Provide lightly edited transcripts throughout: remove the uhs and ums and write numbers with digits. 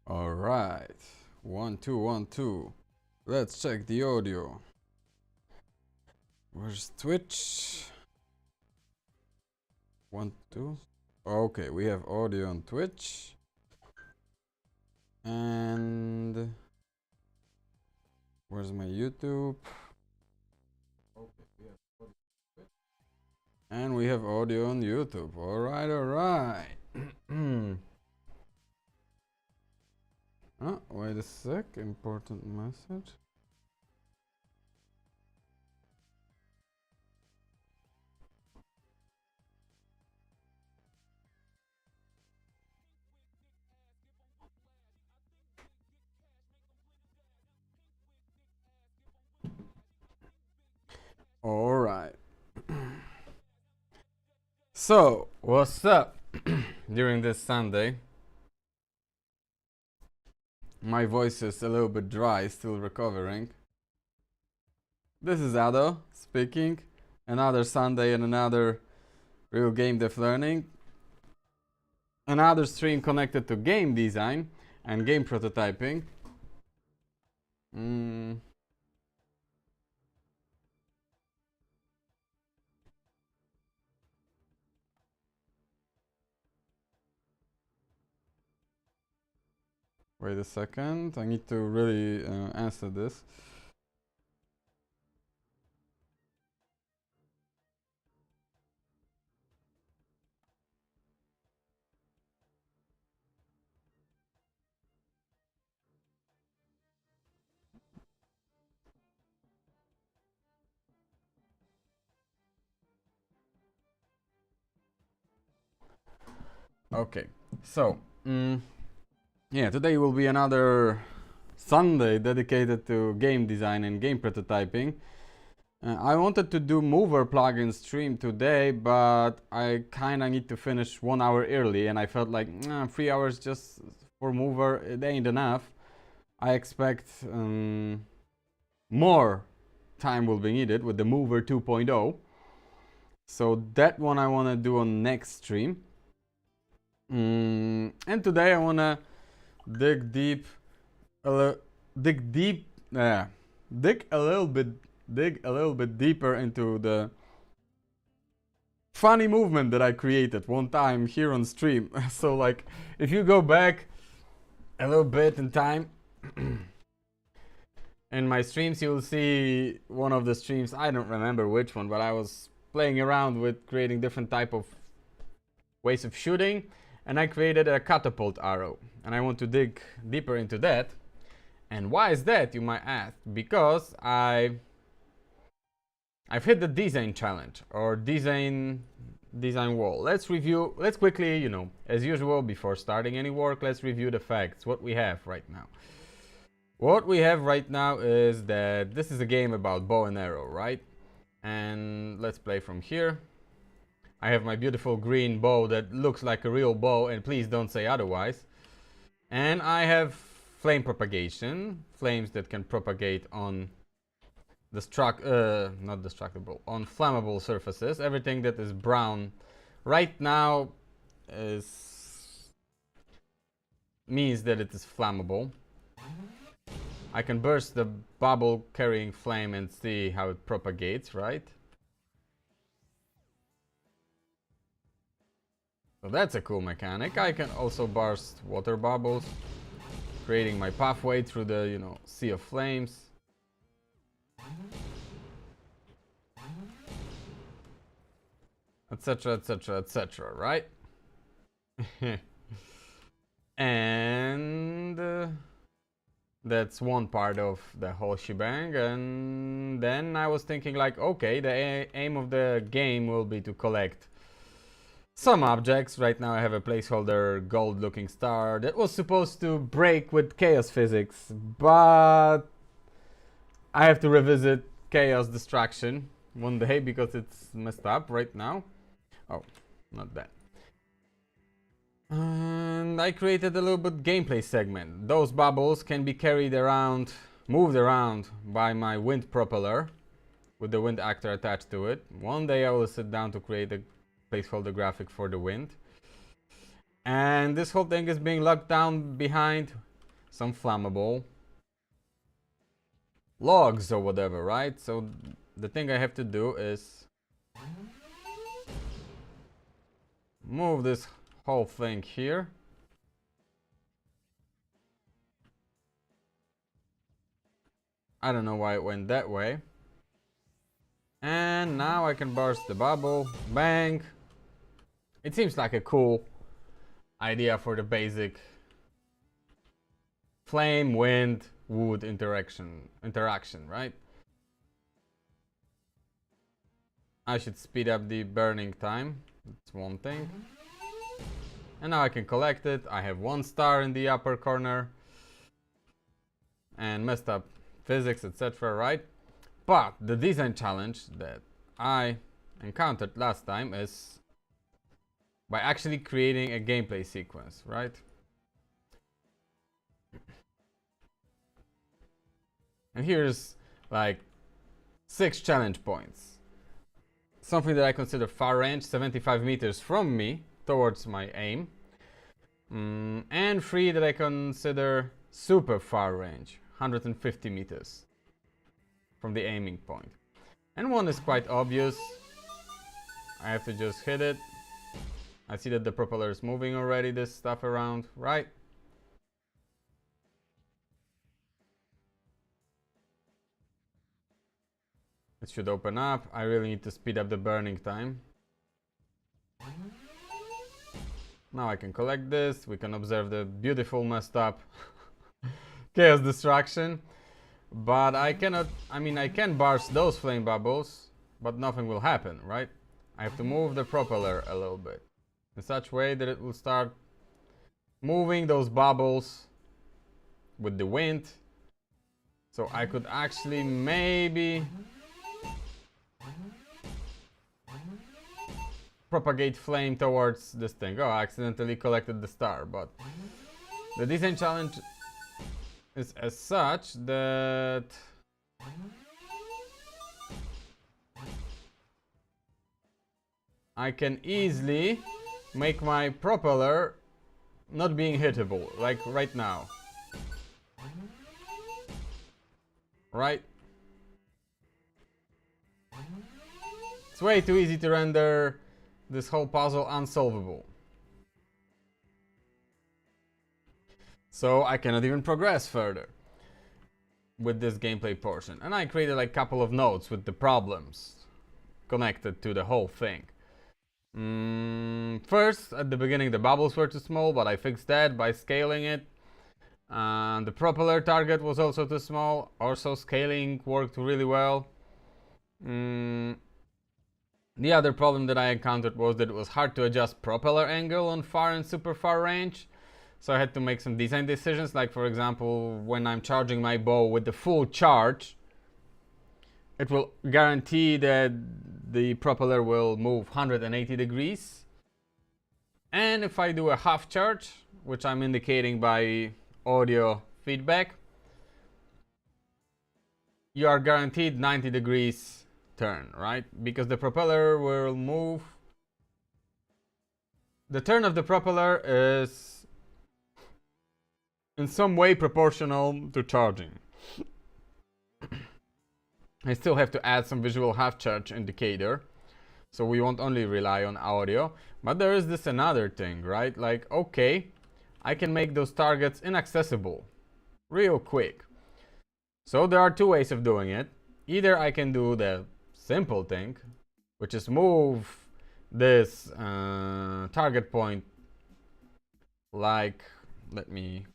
All right, 1 2 1 2. Let's check the audio. Where's Twitch? 1 2. Okay, we have audio on Twitch. And where's my YouTube? And we have audio on YouTube. All right, all right. Oh, wait a sec. Important message. All right. So, what's up during this Sunday? My voice is a little bit dry, still recovering. This is Ado speaking. Another Sunday and another real game dev learning. Another stream connected to game design and game prototyping. Wait a second, I need to really answer this. Okay, so yeah, today will be another Sunday dedicated to game design and game prototyping. I wanted to do Mover plugin stream today, but I kinda need to finish 1 hour early, and I felt like 3 hours just for Mover, it ain't enough. I expect more time will be needed with the Mover 2.0. So that one I wanna do on next stream. And today I wanna dig a little bit deeper into the funny movement that I created one time here on stream. So like, if you go back a little bit in time in my streams, you'll see one of the streams, I don't remember which one, but I was playing around with creating different type of ways of shooting, and I created a catapult arrow, and I want to dig deeper into that. And why is that, you might ask? Because I've hit the design challenge or design wall. Let's quickly, you know, as usual, before starting any work, let's review the facts, what we have right now. What we have right now is that this is a game about bow and arrow, right? And let's play from here. I have my beautiful green bow that looks like a real bow, and please don't say otherwise. And I have flame propagation, flames that can propagate on not destructible, on flammable surfaces. Everything that is brown right now means that it is flammable. I can burst the bubble carrying flame and see how it propagates, right? So that's a cool mechanic. I can also burst water bubbles, creating my pathway through the, you know, sea of flames. Etc, etc, etc, right? And that's one part of the whole shebang. And then I was thinking like, okay, the aim of the game will be to collect some objects. Right now I have a placeholder gold looking star that was supposed to break with chaos physics, but I have to revisit chaos destruction one day because it's messed up right now. Oh, not that. And I created a little bit gameplay segment. Those bubbles can be moved around by my wind propeller with the wind actor attached to it. One day I will sit down to create a placeholder graphic for the wind. And this whole thing is being locked down behind some flammable logs or whatever, right? So the thing I have to do is move this whole thing here. I don't know why it went that way. And now I can burst the bubble. Bang! It seems like a cool idea for the basic flame, wind, wood interaction, right? I should speed up the burning time. That's one thing. And now I can collect it. I have 1 star in the upper corner. And messed up physics, etc., right? But the design challenge that I encountered last time is by actually creating a gameplay sequence, right? And here's like 6 challenge points. Something that I consider far range, 75 meters from me towards my aim. And 3 that I consider super far range, 150 meters from the aiming point. And 1 is quite obvious. I have to just hit it. I see that the propeller is moving already, this stuff around, right? It should open up. I really need to speed up the burning time. Now I can collect this. We can observe the beautiful messed up chaos destruction. But I cannot, I can burst those flame bubbles, but nothing will happen, right? I have to move the propeller a little bit in such way that it will start moving those bubbles with the wind. So I could actually maybe propagate flame towards this thing. Oh, I accidentally collected the star, but the design challenge is as such that I can easily make my propeller not being hittable, like right now. Right? It's way too easy to render this whole puzzle unsolvable. So I cannot even progress further with this gameplay portion. And I created like a couple of notes with the problems connected to the whole thing. First, at the beginning the bubbles were too small, but I fixed that by scaling it. The propeller target was also too small, also scaling worked really well. The other problem that I encountered was that it was hard to adjust propeller angle on far and super far range. So I had to make some design decisions, like for example, when I'm charging my bow with the full charge, it will guarantee that the propeller will move 180 degrees. And if I do a half charge, which I'm indicating by audio feedback, you are guaranteed 90 degrees turn, right? Because the propeller will move. The turn of the propeller is in some way proportional to charging. I still have to add some visual half charge indicator, so we won't only rely on audio. But there is this another thing, right? Like, okay, I can make those targets inaccessible real quick. So there are 2 ways of doing it. Either I can do the simple thing, which is move this target point, like, let me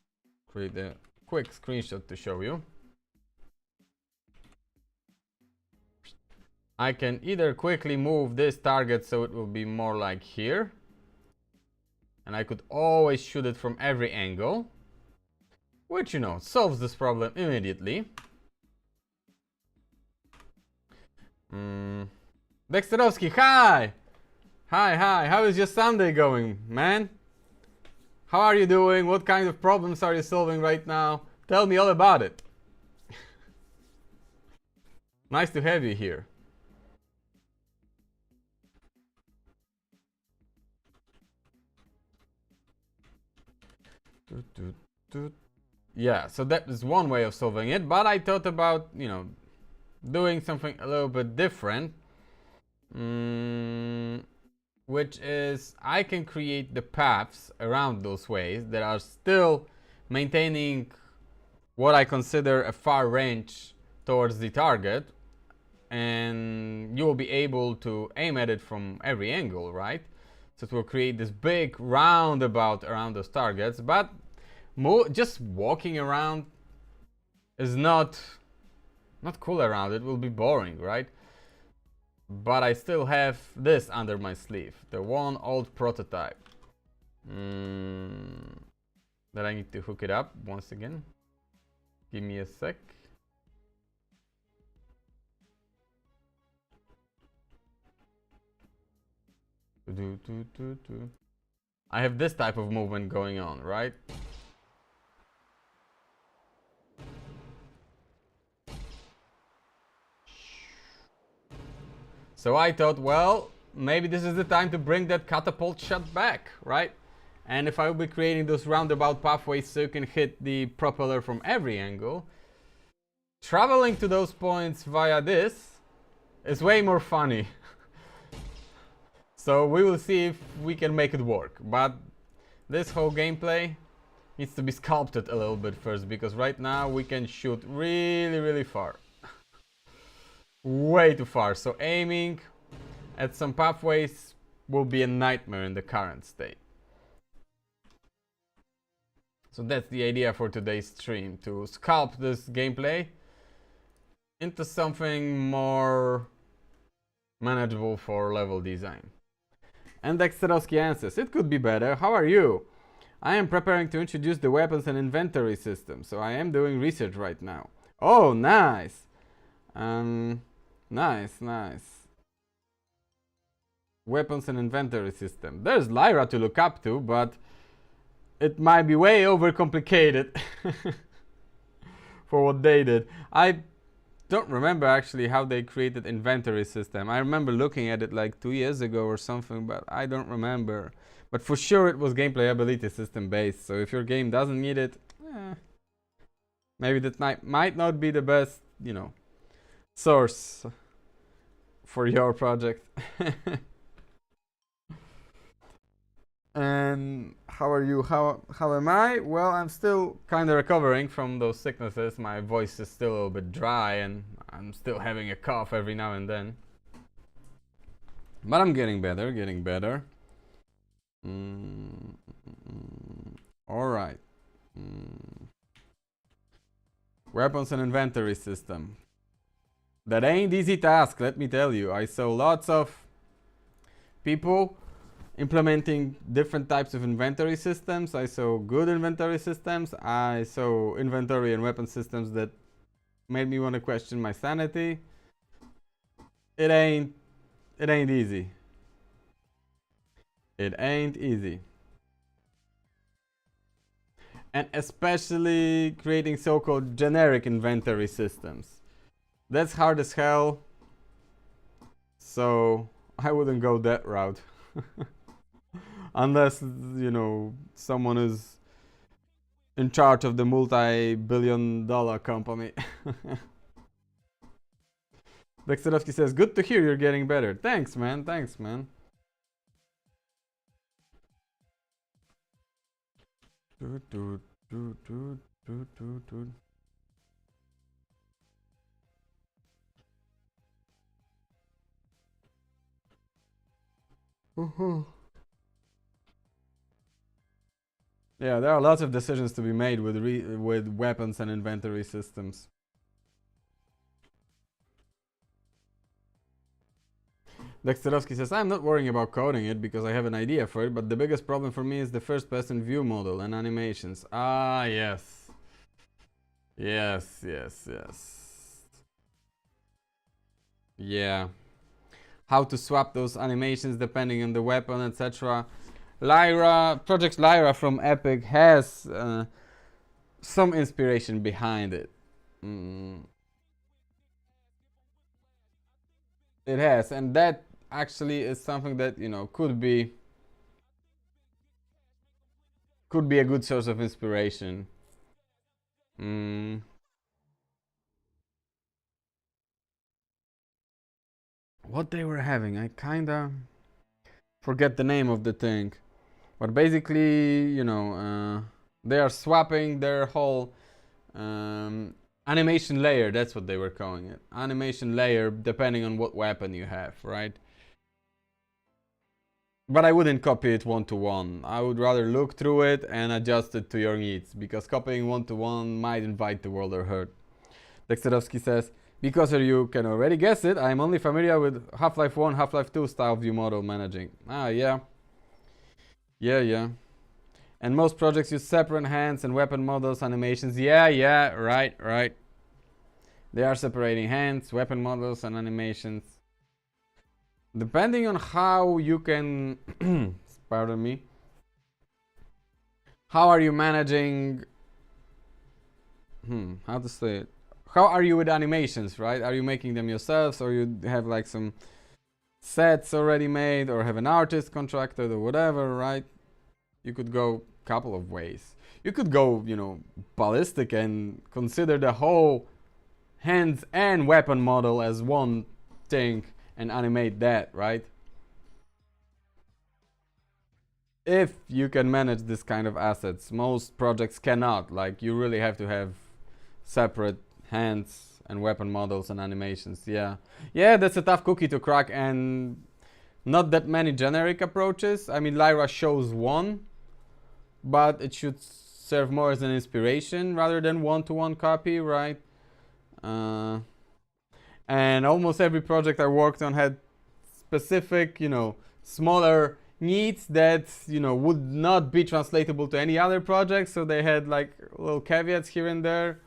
create a quick screenshot to show you. I can either quickly move this target so it will be more like here, and I could always shoot it from every angle, which, you know, solves this problem immediately. Dexterowski, hi! Hi, how is your Sunday going, man? How are you doing? What kind of problems are you solving right now? Tell me all about it. Nice to have you here. yeah, so that is one way of solving it, but I thought about, you know, doing something a little bit different, which is I can create the paths around those ways that are still maintaining what I consider a far range towards the target, and you will be able to aim at it from every angle, right? So it will create this big roundabout around those targets, but just walking around is not cool around. It will be boring, right? But I still have this under my sleeve, the one old prototype that I need to hook it up once again. Give me a sec. I have this type of movement going on, right? So I thought, well, maybe this is the time to bring that catapult shot back, right? And if I will be creating those roundabout pathways so you can hit the propeller from every angle, traveling to those points via this is way more funny. So we will see if we can make it work, but this whole gameplay needs to be sculpted a little bit first, because right now we can shoot really far. Way too far, so aiming at some pathways will be a nightmare in the current state. So that's the idea for today's stream, to sculpt this gameplay into something more manageable for level design. And Dexterowski answers, it could be better. How are you? I am preparing to introduce the weapons and inventory system, so I am doing research right now. Oh, nice. Nice. Weapons and inventory system. There's Lyra to look up to, but it might be way overcomplicated for what they did. I don't remember actually how they created inventory system. I remember looking at it like 2 years ago or something, but I don't remember. But for sure it was gameplay ability system based, so if your game doesn't need it, maybe that might not be the best, you know, source for your project. And how are you? How am I? Well, I'm still kind of recovering from those sicknesses. My voice is still a little bit dry, and I'm still having a cough every now and then. But I'm getting better. All right. Weapons and inventory system. That ain't easy task, let me tell you. I saw lots of people implementing different types of inventory systems. I saw good inventory systems. I saw inventory and weapon systems that made me want to question my sanity. It ain't easy. It ain't easy. And especially creating so-called generic inventory systems. That's hard as hell. So I wouldn't go that route. Unless, you know, someone is in charge of the multi-billion-dollar company. Dexterowski says, good to hear you're getting better. Thanks, man. Yeah, there are lots of decisions to be made with weapons and inventory systems. Dexterowski says, I'm not worrying about coding it because I have an idea for it, but the biggest problem for me is the first-person view model and animations. Ah, yes. Yes. Yeah. How to swap those animations depending on the weapon, etc. Project Lyra from Epic has some inspiration behind it. It has, and that actually is something that, you know, could be a good source of inspiration. What they were having, I kinda forget the name of the thing. But basically, you know, they are swapping their whole animation layer. That's what they were calling it. Animation layer, depending on what weapon you have, right? But I wouldn't copy it one to one. I would rather look through it and adjust it to your needs, because copying one to one might invite the world or hurt. Dexterovsky says, because you can already guess it, I'm only familiar with Half-Life 1, Half-Life 2 style view model managing. Ah, yeah. Yeah. And most projects use separate hands and weapon models, animations. Yeah, right. They are separating hands, weapon models, and animations. Depending on how you can, pardon me, how are you managing, how to say it? How are you with animations, right? Are you making them yourselves, or you have like some sets already made, or have an artist contracted, or whatever, right? You could go a couple of ways. You could go, you know, ballistic and consider the whole hands and weapon model as one thing and animate that, right? If you can manage this kind of assets. Most projects cannot. Like, you really have to have separate hands and weapon models and animations. Yeah, that's a tough cookie to crack, and not that many generic approaches. I mean, Lyra shows one, but it should serve more as an inspiration rather than one-to-one copy, right? And almost every project I worked on had specific, you know, smaller needs that, you know, would not be translatable to any other project, so they had like little caveats here and there.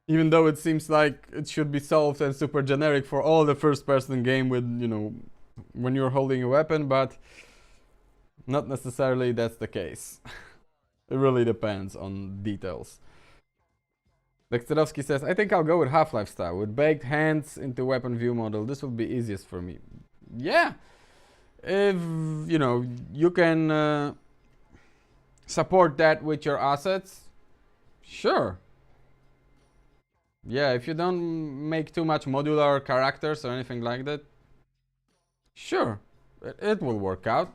Even though it seems like it should be solved and super generic for all the first-person game with, you know, when you're holding a weapon, but not necessarily that's the case. It really depends on details. Dexterovsky says, I think I'll go with Half-Life style, with baked hands into weapon view model. This will be easiest for me. Yeah, if, you know, you can support that with your assets, sure. Yeah, if you don't make too much modular characters or anything like that, sure, it will work out.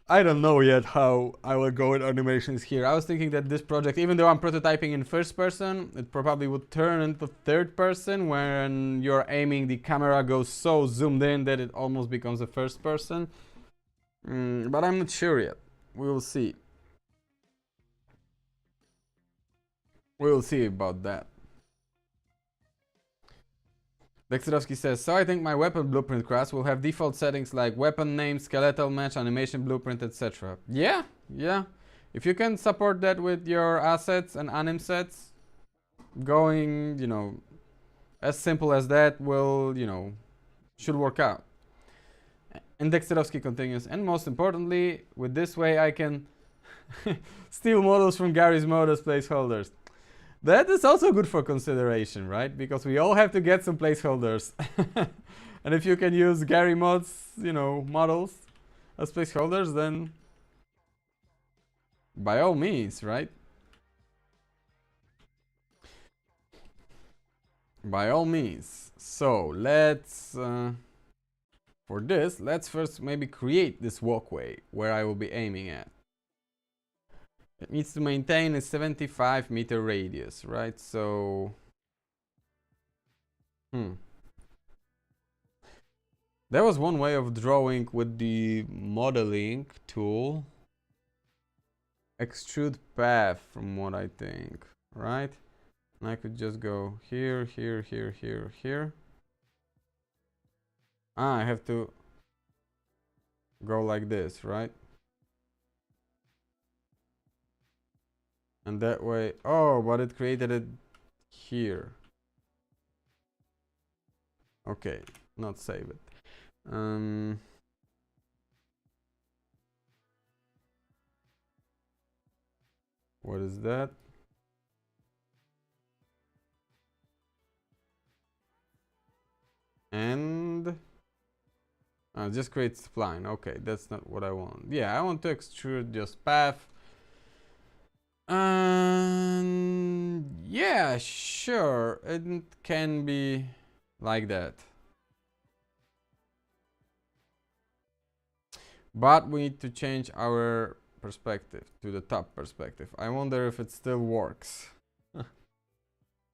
I don't know yet how I will go with animations here. I was thinking that this project, even though I'm prototyping in first person, it probably would turn into third person when you're aiming, the camera goes so zoomed in that it almost becomes a first person. But I'm not sure yet. We will see. We will see about that. Dexterovsky says, so I think my weapon blueprint class will have default settings like weapon name, skeletal match, animation blueprint, etc. Yeah. If you can support that with your assets and anim sets, going, you know, as simple as that will, you know, should work out. And Dexterovsky continues, and most importantly, with this way I can steal models from Gary's mode as placeholders. That is also good for consideration, right? Because we all have to get some placeholders. And if you can use Gary mods, you know, models as placeholders, then by all means, right? By all means. So let's, for this, let's first maybe create this walkway where I will be aiming at. It needs to maintain a 75-meter radius, right? So, there was one way of drawing with the modeling tool. Extrude path, from what I think, right? And I could just go here, here, here, here, here. I have to go like this, right? And that way, oh, but it created it here. Okay, not save it. What is that? And just create spline. Okay, that's not what I want. Yeah, I want to extrude just path. Yeah, sure. It can be like that. But we need to change our perspective to the top perspective. I wonder if it still works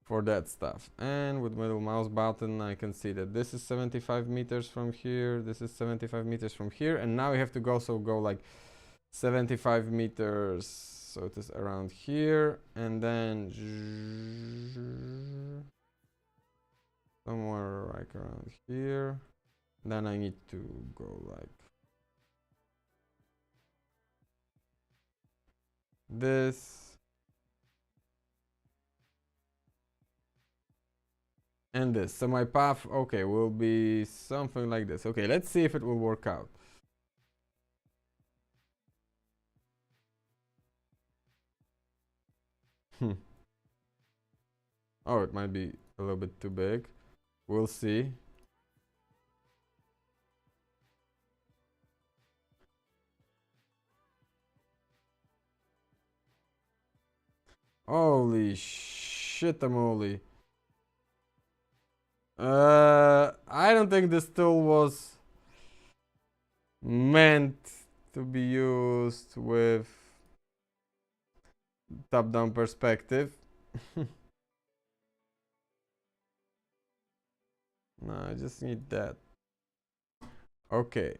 for that stuff. And with middle mouse button, I can see that this is 75 meters from here. This is 75 meters from here. And now we have to also go like 75 meters. So it is around here. And then somewhere like around here. Then I need to go like this and this. So my path, okay, will be something like this. Okay, let's see if it will work out. Oh, it might be a little bit too big. We'll see. Holy shit, moly. I don't think this tool was meant to be used with top-down perspective. No, I just need that. Okay.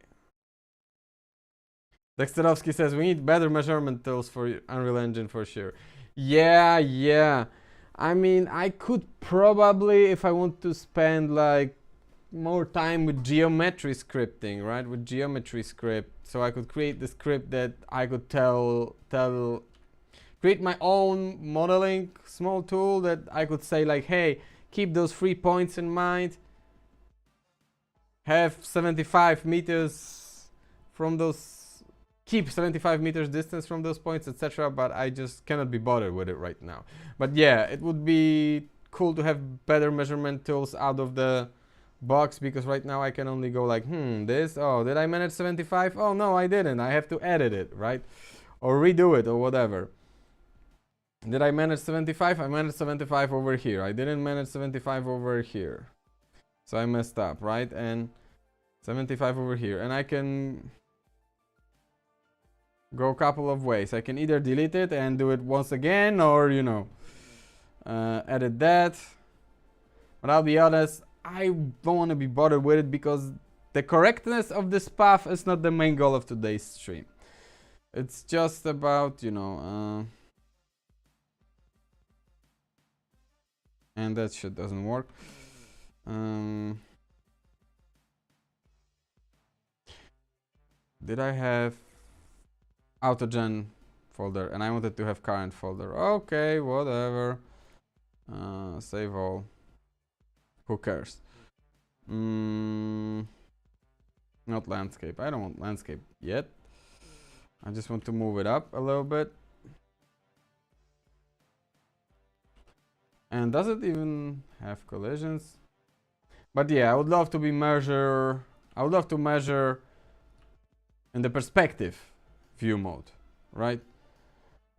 Dexterovsky says we need better measurement tools for Unreal Engine for sure. Yeah. I mean, I could probably, if I want to spend like more time with geometry scripting, right? With geometry script, so I could create the script that I could create my own modeling small tool that I could say like, hey, keep those 3 points in mind. Have 75 meters from those, keep 75 meters distance from those points, etc. But I just cannot be bothered with it right now. But yeah, it would be cool to have better measurement tools out of the box, because right now I can only go like, this, oh, did I manage 75? Oh no, I didn't. I have to edit it, right? Or redo it or whatever. Did I manage 75? I managed 75 over here. I didn't manage 75 over here. So I messed up, right? And 75 over here. And I can go a couple of ways. I can either delete it and do it once again, or, you know, edit that. But I'll be honest, I don't want to be bothered with it, because the correctness of this path is not the main goal of today's stream. It's just about, you know, and that shit doesn't work. Did I have autogen folder? And I wanted to have current folder. Okay, whatever. Save all. Who cares? Not landscape. I don't want landscape yet. I just want to move it up a little bit. And does it even have collisions? But yeah, I would love to measure in the perspective view mode, right?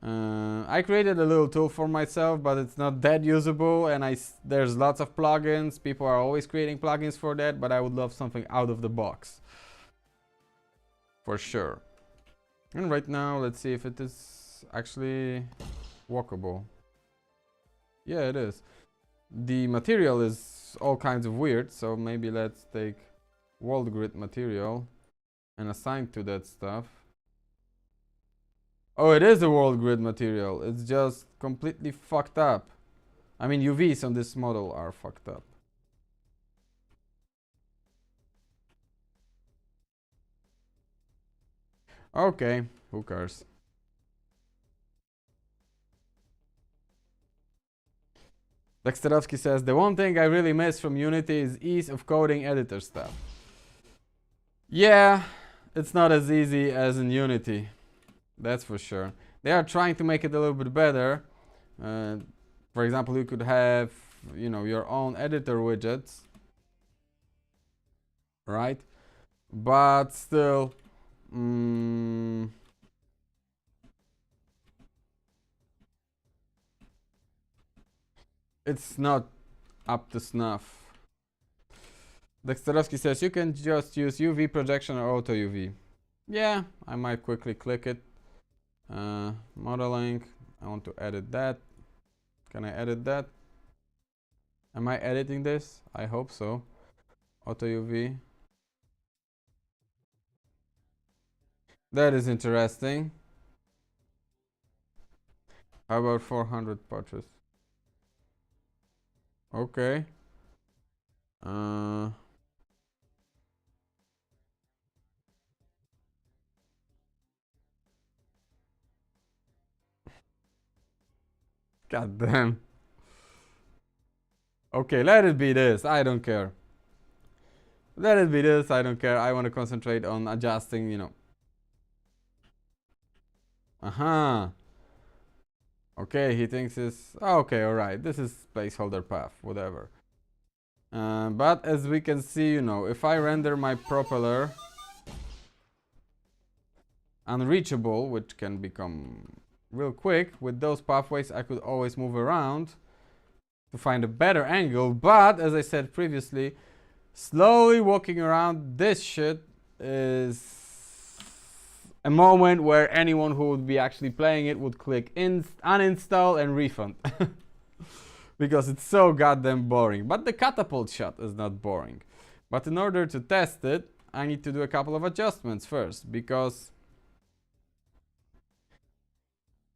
I created a little tool for myself, but it's not that usable, and there's lots of plugins. People are always creating plugins for that, but I would love something out of the box. For sure. And right now, let's see if it is actually walkable. Yeah, it is. The material is all kinds of weird, so maybe let's take world grid material and assign to that stuff. Oh, it is a world grid material. It's just completely fucked up. I mean, UVs on this model are fucked up. Okay, who cares? Dexterovsky says, the one thing I really miss from Unity is ease of coding editor stuff. Yeah, it's not as easy as in Unity. That's for sure. They are trying to make it a little bit better. For example, you could have, you know, your own editor widgets, right? But still, it's not up to snuff. Dexterowski says you can just use UV projection or auto UV. Yeah, I might quickly click it. Modeling. I want to edit that. Can I edit that? Am I editing this? I hope so. Auto UV. That is interesting. How about 400 portraits? Okay. God damn. Okay, let it be this. I don't care. Let it be this. I don't care. I want to concentrate on adjusting, you know. Okay, he thinks it's... Okay, alright. This is placeholder path. Whatever. But as we can see, you know, if I render my propeller unreachable, which can become real quick, with those pathways I could always move around to find a better angle. But as I said previously, slowly walking around this shit is a moment where anyone who would be actually playing it would click uninstall and refund. Because it's so goddamn boring. But the catapult shot is not boring. But in order to test it, I need to do a couple of adjustments first, because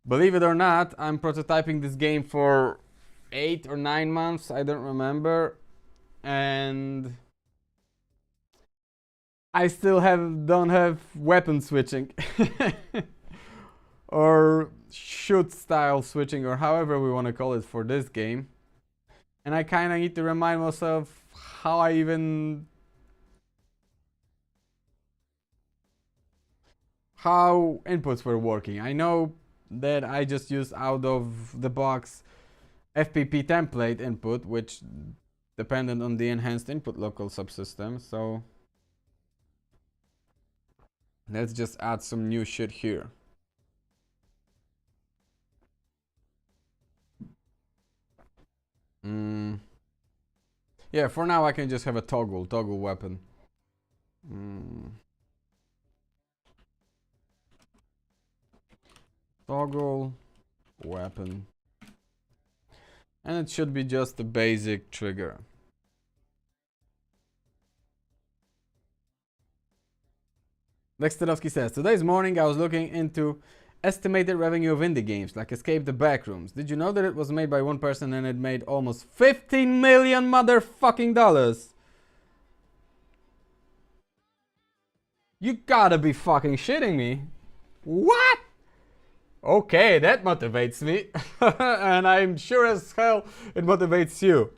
believe it or not, I'm prototyping this game for 8 or 9 months, I don't remember, and I still don't have weapon switching or shoot style switching, or however we want to call it for this game. And I kind of need to remind myself how inputs were working. I know that I just used out of the box FPP template input, which depended on the enhanced input local subsystem. So let's just add some new shit here. Yeah, for now I can just have a toggle weapon. Toggle weapon. And it should be just a basic trigger. Dexterowski says, today's morning I was looking into estimated revenue of indie games like Escape the Backrooms. Did you know that it was made by one person and it made almost 15 million motherfucking dollars? You gotta be fucking shitting me. What? Okay, that motivates me. And I'm sure as hell it motivates you.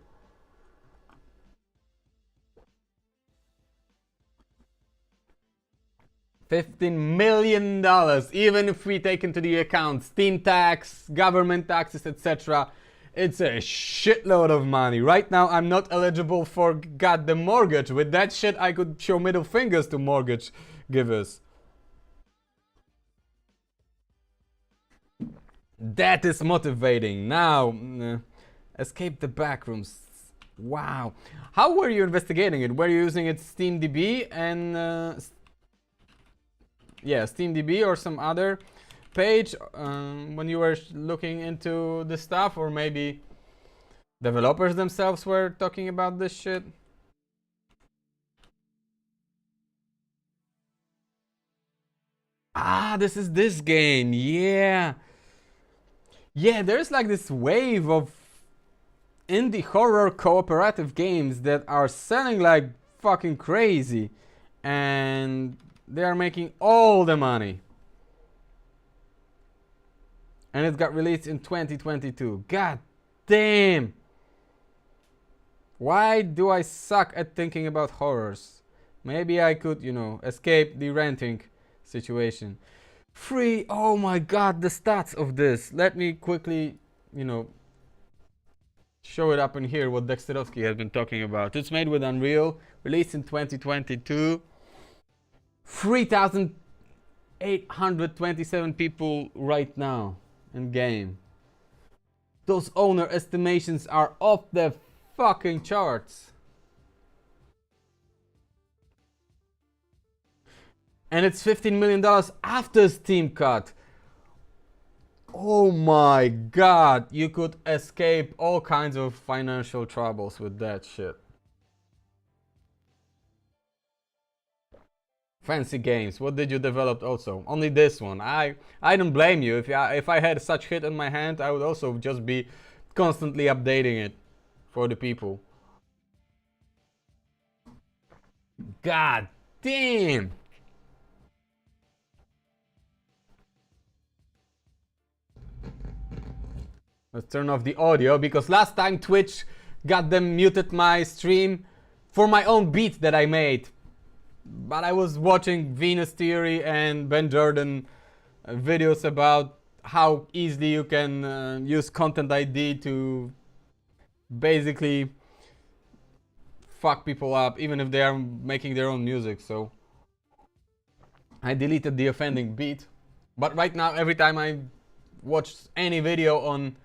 $15 million, even if we take into the account Steam tax, government taxes, etc. It's a shitload of money. Right now, I'm not eligible for goddamn mortgage. With that shit, I could show middle fingers to mortgage givers. That is motivating. Now, Escape the Backrooms. Wow. How were you investigating it? Were you using it SteamDB and... yeah, SteamDB or some other page when you were looking into the stuff, or maybe developers themselves were talking about this shit? Ah, this is this game. Yeah. Yeah, there's like this wave of indie horror cooperative games that are selling like fucking crazy, and they are making all the money. And it got released in 2022. God damn! Why do I suck at thinking about horrors? Maybe I could, you know, escape the renting situation. Free! Oh my god, the stats of this. Let me quickly, you know, show it up in here what Dexterowski has been talking about. It's made with Unreal, released in 2022. 3,827 people right now in game. Those owner estimations are off the fucking charts. And it's $15 million after Steam cut. Oh my god, you could escape all kinds of financial troubles with that shit. Fancy games, what did you develop also? Only this one. I don't blame you. If I had such hit in my hand, I would also just be constantly updating it for the people. God damn! Let's turn off the audio because last time Twitch got them muted my stream for my own beat that I made. But I was watching Venus Theory and Ben Jordan videos about how easily you can use content ID to basically fuck people up even if they are making their own music. So I deleted the offending beat. But right now every time I watch any video on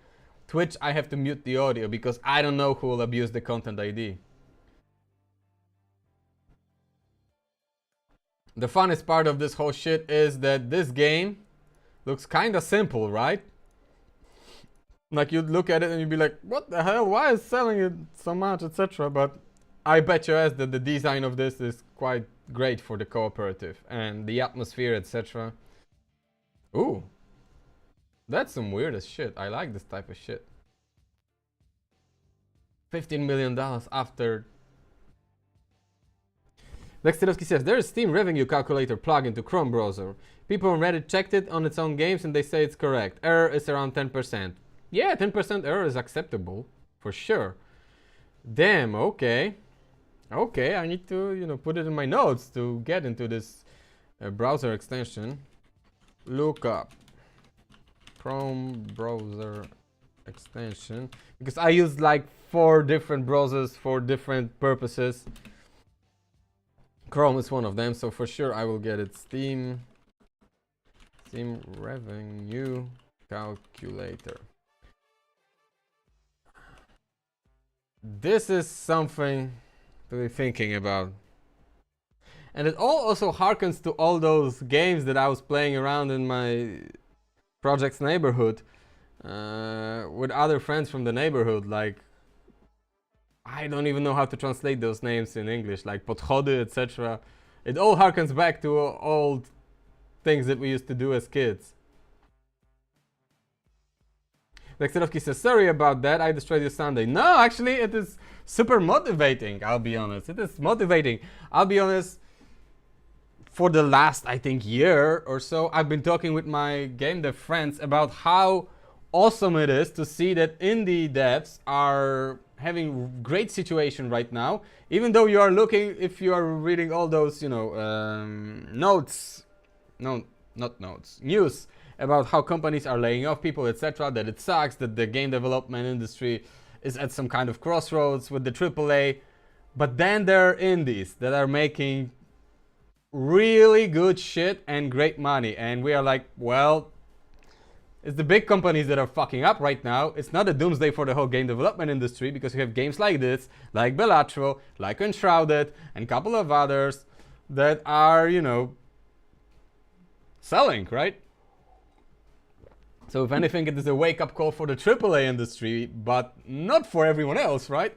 Twitch, I have to mute the audio because I don't know who will abuse the content ID. The funnest part of this whole shit is that this game looks kinda simple, right? Like you'd look at it and you'd be like, what the hell? Why is selling it so much, etc. But I bet your ass that the design of this is quite great for the cooperative and the atmosphere, etc. Ooh. That's some weirdest shit. I like this type of shit. $15 million after. Lexterovsky says, there is Steam revenue calculator plugin to Chrome browser. People on Reddit checked it on its own games and they say it's correct. Error is around 10%. Yeah, 10% error is acceptable. For sure. Damn, okay. Okay, I need to, put it in my notes to get into this browser extension. Look up Chrome browser extension. Because I use like 4 different browsers for different purposes. Chrome is one of them, so for sure I will get it. Steam revenue calculator. This is something to be thinking about. And it all also harkens to all those games that I was playing around in my project's neighborhood with other friends from the neighborhood. Like, I don't even know how to translate those names in English, like podchody, etc. It all harkens back to old things that we used to do as kids. Lexterovsky says, sorry about that, I destroyed your Sunday. No, actually, it is super motivating, I'll be honest. It is motivating. I'll be honest, for the last, I think, year or so, I've been talking with my GameDev friends about how awesome it is to see that indie devs are having great situation right now. Even though you are looking, if you are reading all those, notes, no, not notes, news about how companies are laying off people, etc., that it sucks, that the game development industry is at some kind of crossroads with the AAA. But then there are indies that are making really good shit and great money. And we are like, well, it's the big companies that are fucking up right now. It's not a doomsday for the whole game development industry because you have games like this, like Bellatro, like Enshrouded, and a couple of others that are, selling, right? So if anything, it is a wake-up call for the AAA industry, but not for everyone else, right?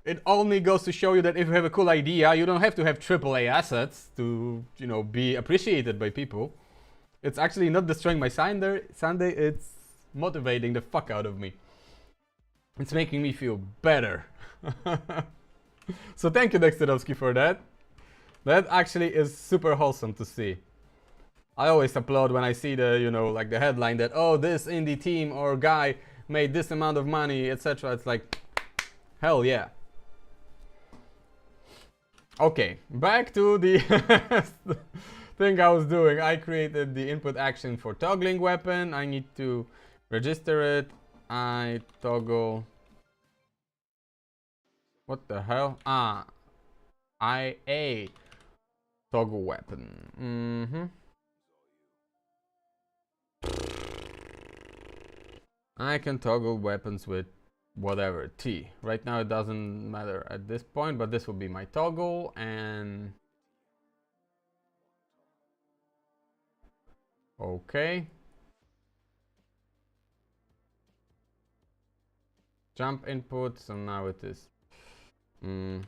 It only goes to show you that if you have a cool idea, you don't have to have AAA assets to, be appreciated by people. It's actually not destroying my Sunday, it's motivating the fuck out of me. It's making me feel better. So thank you, Dexterovsky, for that. That actually is super wholesome to see. I always applaud when I see the, like the headline that, oh, this indie team or guy made this amount of money, etc. It's like, hell yeah. Okay, back to the thing I was doing. I created the input action for toggling weapon. I need to register it. I toggle. What the hell? IA toggle weapon. 。 . 。 . 。 . 。 . 。 . 。 . 。 . 。 . 。 . 。 . 。 . 。 . 。 。 . 。 。 。 。 。 。 。 。 。 。 。 。 。 。 。 。 。 。 。 。 。 。 。 。 。 . 。 。 . 。I can toggle weapons with whatever, T. Right now it doesn't matter at this point, but this will be my toggle, and okay. Jump input, so now it is enhance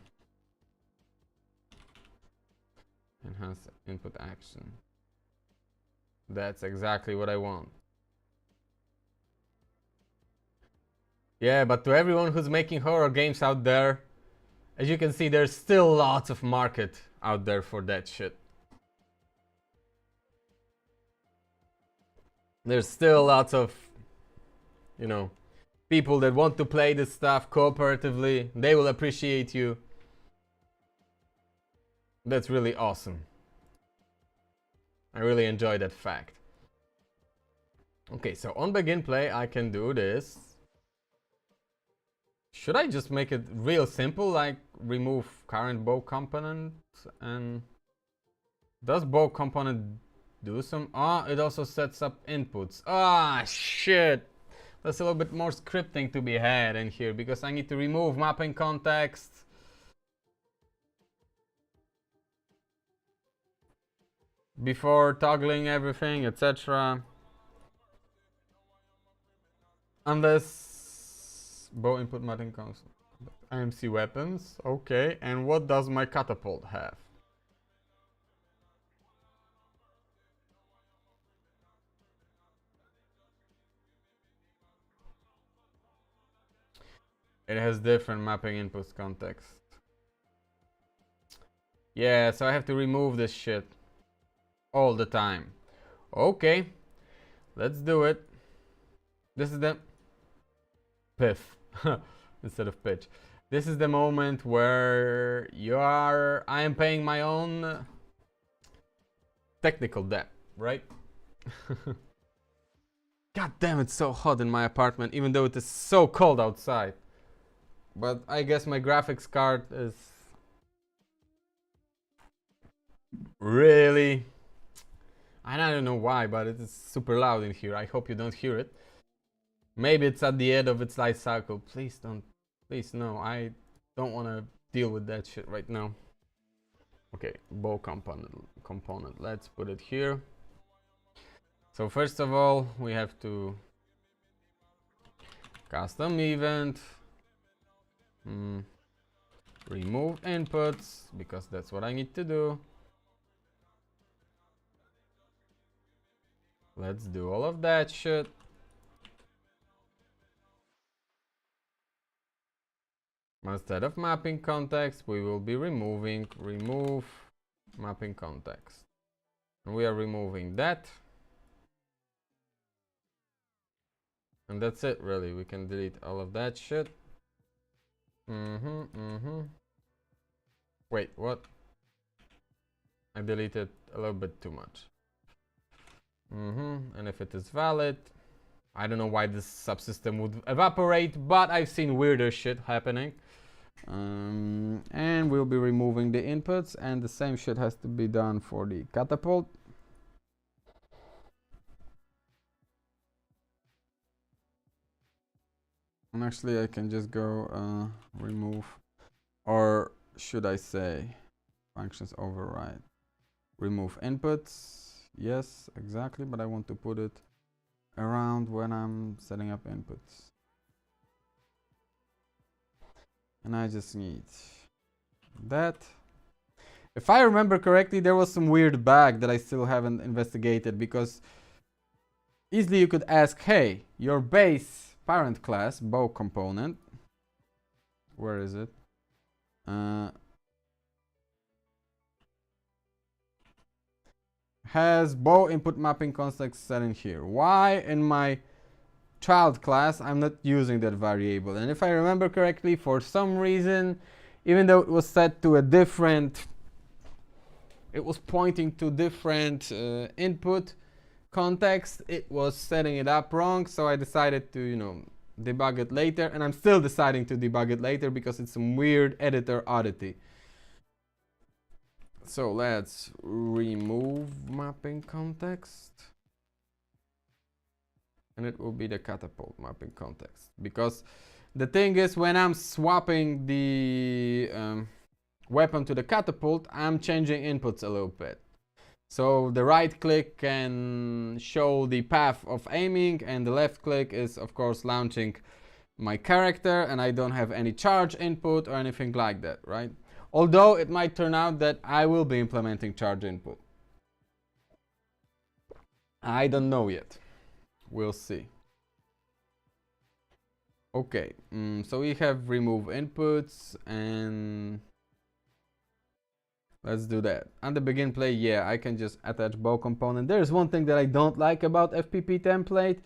input action. That's exactly what I want. Yeah, but to everyone who's making horror games out there, as you can see, there's still lots of market out there for that shit. There's still lots of, you know, people that want to play this stuff cooperatively. They will appreciate you. That's really awesome. I really enjoy that fact. Okay, so on begin play, I can do this. Should I just make it real simple, like remove current bow component? And does bow component do some? Ah, it also sets up inputs. Ah, shit. There's a little bit more scripting to be had in here because I need to remove mapping context. Before toggling everything, etc. Unless bow input mapping console. IMC weapons, okay. And what does my catapult have? It has different mapping inputs context. Yeah, so I have to remove this shit all the time. Okay, let's do it. This is the piff instead of pitch. This is the moment where I am paying my own technical debt, right? God damn, it's so hot in my apartment, even though it is so cold outside. But I guess my graphics card is really... I don't know why, but it is super loud in here. I hope you don't hear it. Maybe it's at the end of its life cycle. Please don't. Please, no. I don't want to deal with that shit right now. Okay, bow component. Let's put it here. So first of all, we have to custom event. Remove inputs, because that's what I need to do. Let's do all of that shit. Instead of mapping context, we will be remove mapping context. And we are removing that. And that's it, really. We can delete all of that shit. Wait, what? I deleted a little bit too much. And if it is valid, I don't know why this subsystem would evaporate, but I've seen weirder shit happening. And we'll be removing the inputs, and the same shit has to be done for the catapult. And actually I can just go remove, or should I say functions override, remove inputs. Yes, exactly, but I want to put it around when I'm setting up inputs. And I just need that. If I remember correctly, there was some weird bug that I still haven't investigated, because easily you could ask, hey, your base parent class, bow component, where is it? Has bow input mapping context set in here. Why in my child class I'm not using that variable? And if I remember correctly, for some reason, even though it was set to a different, it was pointing to different input context, it was setting it up wrong. So I decided to, you know, debug it later, and I'm still deciding to debug it later because it's some weird editor oddity. So let's remove mapping context. and it will be the catapult mapping context. Because the thing is, when I'm swapping the weapon to the catapult, I'm changing inputs a little bit. So the right click can show the path of aiming, and the left click is of course launching my character, and I don't have any charge input or anything like that, right? Although it might turn out that I will be implementing charge input. I don't know yet. We'll see. Okay, so we have remove inputs, and let's do that. On the begin play, yeah, I can just attach bow component. There's one thing that I don't like about FPP template,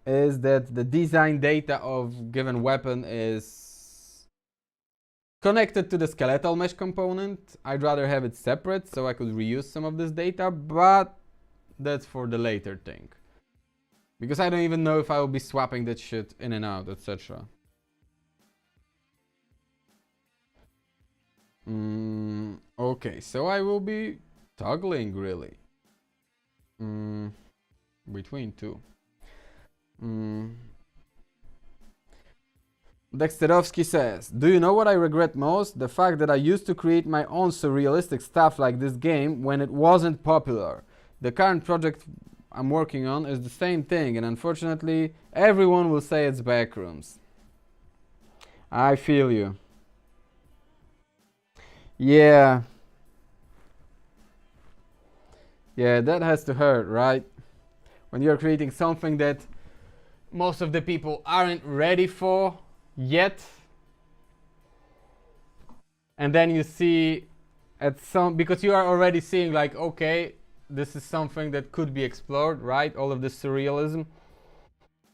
is that the design data of given weapon is connected to the skeletal mesh component. I'd rather have it separate so I could reuse some of this data, but that's for the later thing. Because I don't even know if I will be swapping that shit in and out, etc. Okay, so I will be toggling really between two. Dexterovsky says, do you know what I regret most? The fact that I used to create my own surrealistic stuff like this game when it wasn't popular. The current project I'm working on is the same thing, and unfortunately everyone will say it's backrooms. I feel you. Yeah, that has to hurt, right? When you're creating something that most of the people aren't ready for yet, and then you see at some, because you are already seeing like, okay, this is something that could be explored, right? All of this surrealism,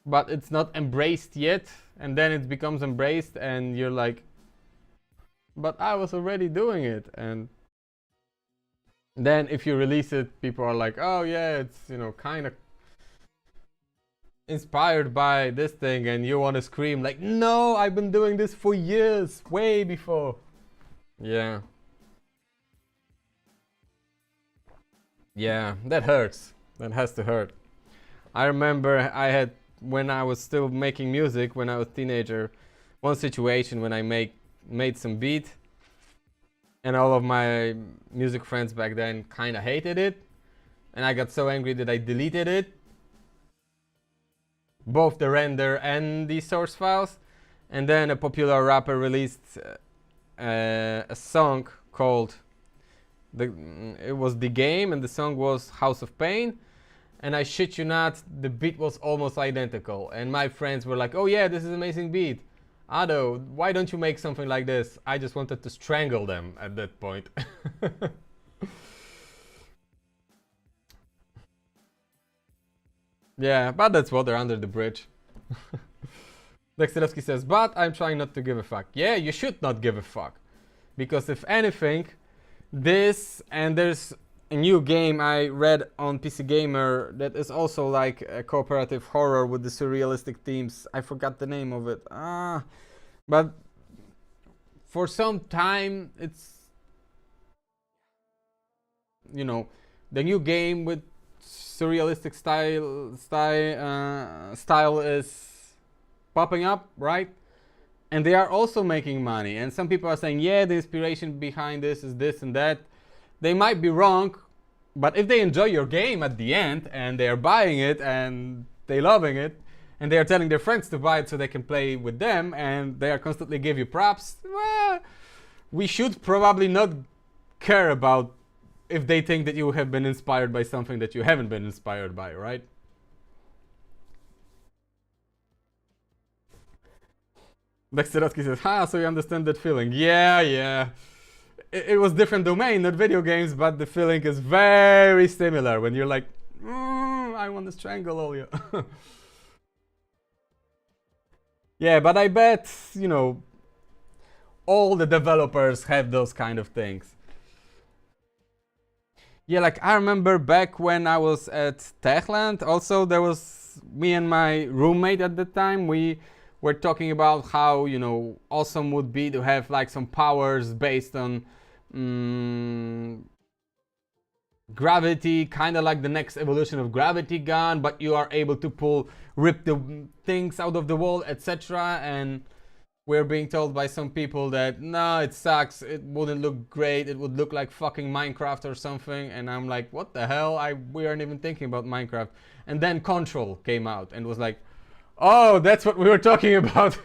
but it's not embraced yet, and then it becomes embraced, and you're like, but I was already doing it. And then if you release it, people are like, oh yeah, it's, you know, kind of inspired by this thing, and you want to scream like, no, I've been doing this for years, way before. Yeah, that hurts. That has to hurt. I remember I had, when I was still making music when I was a teenager, one situation when I made some beat, and all of my music friends back then kind of hated it, and I got so angry that I deleted it, both the render and the source files. And then a popular rapper released a song called it was The Game, and the song was House of Pain, and I shit you not, the beat was almost identical, and my friends were like, oh yeah, this is an amazing beat, Ado, why don't you make something like this? I just wanted to strangle them at that point. Yeah, but that's water under the bridge. Dexterovsky says, but I'm trying not to give a fuck. Yeah, you should not give a fuck. Because if anything, this, and there's a new game I read on PC Gamer that is also like a cooperative horror with the surrealistic themes. I forgot the name of it. But for some time, it's, you know, the new game with surrealistic style is popping up, right? And they are also making money, and some people are saying, yeah, the inspiration behind this is this and that. They might be wrong, but if they enjoy your game at the end and they are buying it and they loving it, and they are telling their friends to buy it so they can play with them, and they are constantly give you props, well, we should probably not care about if they think that you have been inspired by something that you haven't been inspired by, right? Dexterovsky says, so you understand that feeling. Yeah. It was different domain, not video games, but the feeling is very similar when you're like, I want to strangle all you. Yeah, but I bet, you know, all the developers have those kind of things. Yeah, like I remember back when I was at Techland, also there was me and my roommate at the time, we were talking about how, you know, awesome would be to have like some powers based on gravity, kind of like the next evolution of gravity gun, but you are able to rip the things out of the wall, etc. And we're being told by some people that no, it sucks, it wouldn't look great, it would look like fucking Minecraft or something. And I'm like, what the hell? We aren't even thinking about Minecraft. And then Control came out and was like, oh, that's what we were talking about.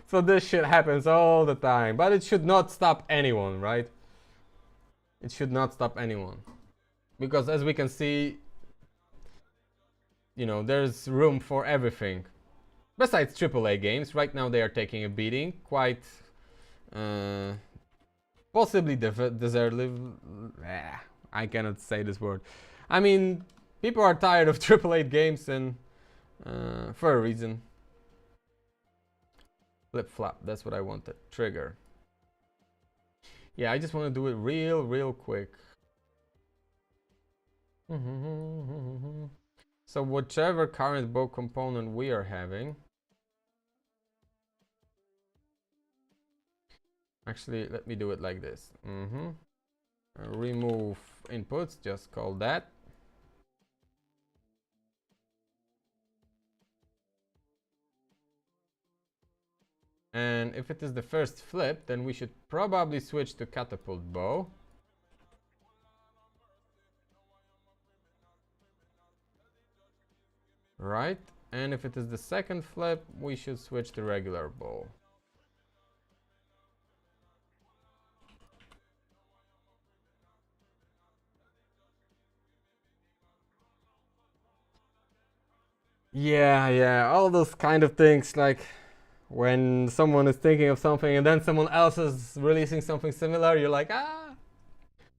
So this shit happens all the time, but it should not stop anyone, right? It should not stop anyone, because as we can see, you know, there's room for everything. Besides AAA games, right now they are taking a beating, quite possibly deservedly. I cannot say this word. I mean, people are tired of AAA games, and for a reason. Flip flop, that's what I wanted. Trigger. Yeah, I just want to do it real quick. So whichever current bow component we are having. Actually, let me do it like this. Remove inputs, just call that. And if it is the first flip, then we should probably switch to catapult bow. Right, and if it is the second flip, we should switch to regular bow. Yeah, all those kind of things, like when someone is thinking of something and then someone else is releasing something similar, you're like, ah.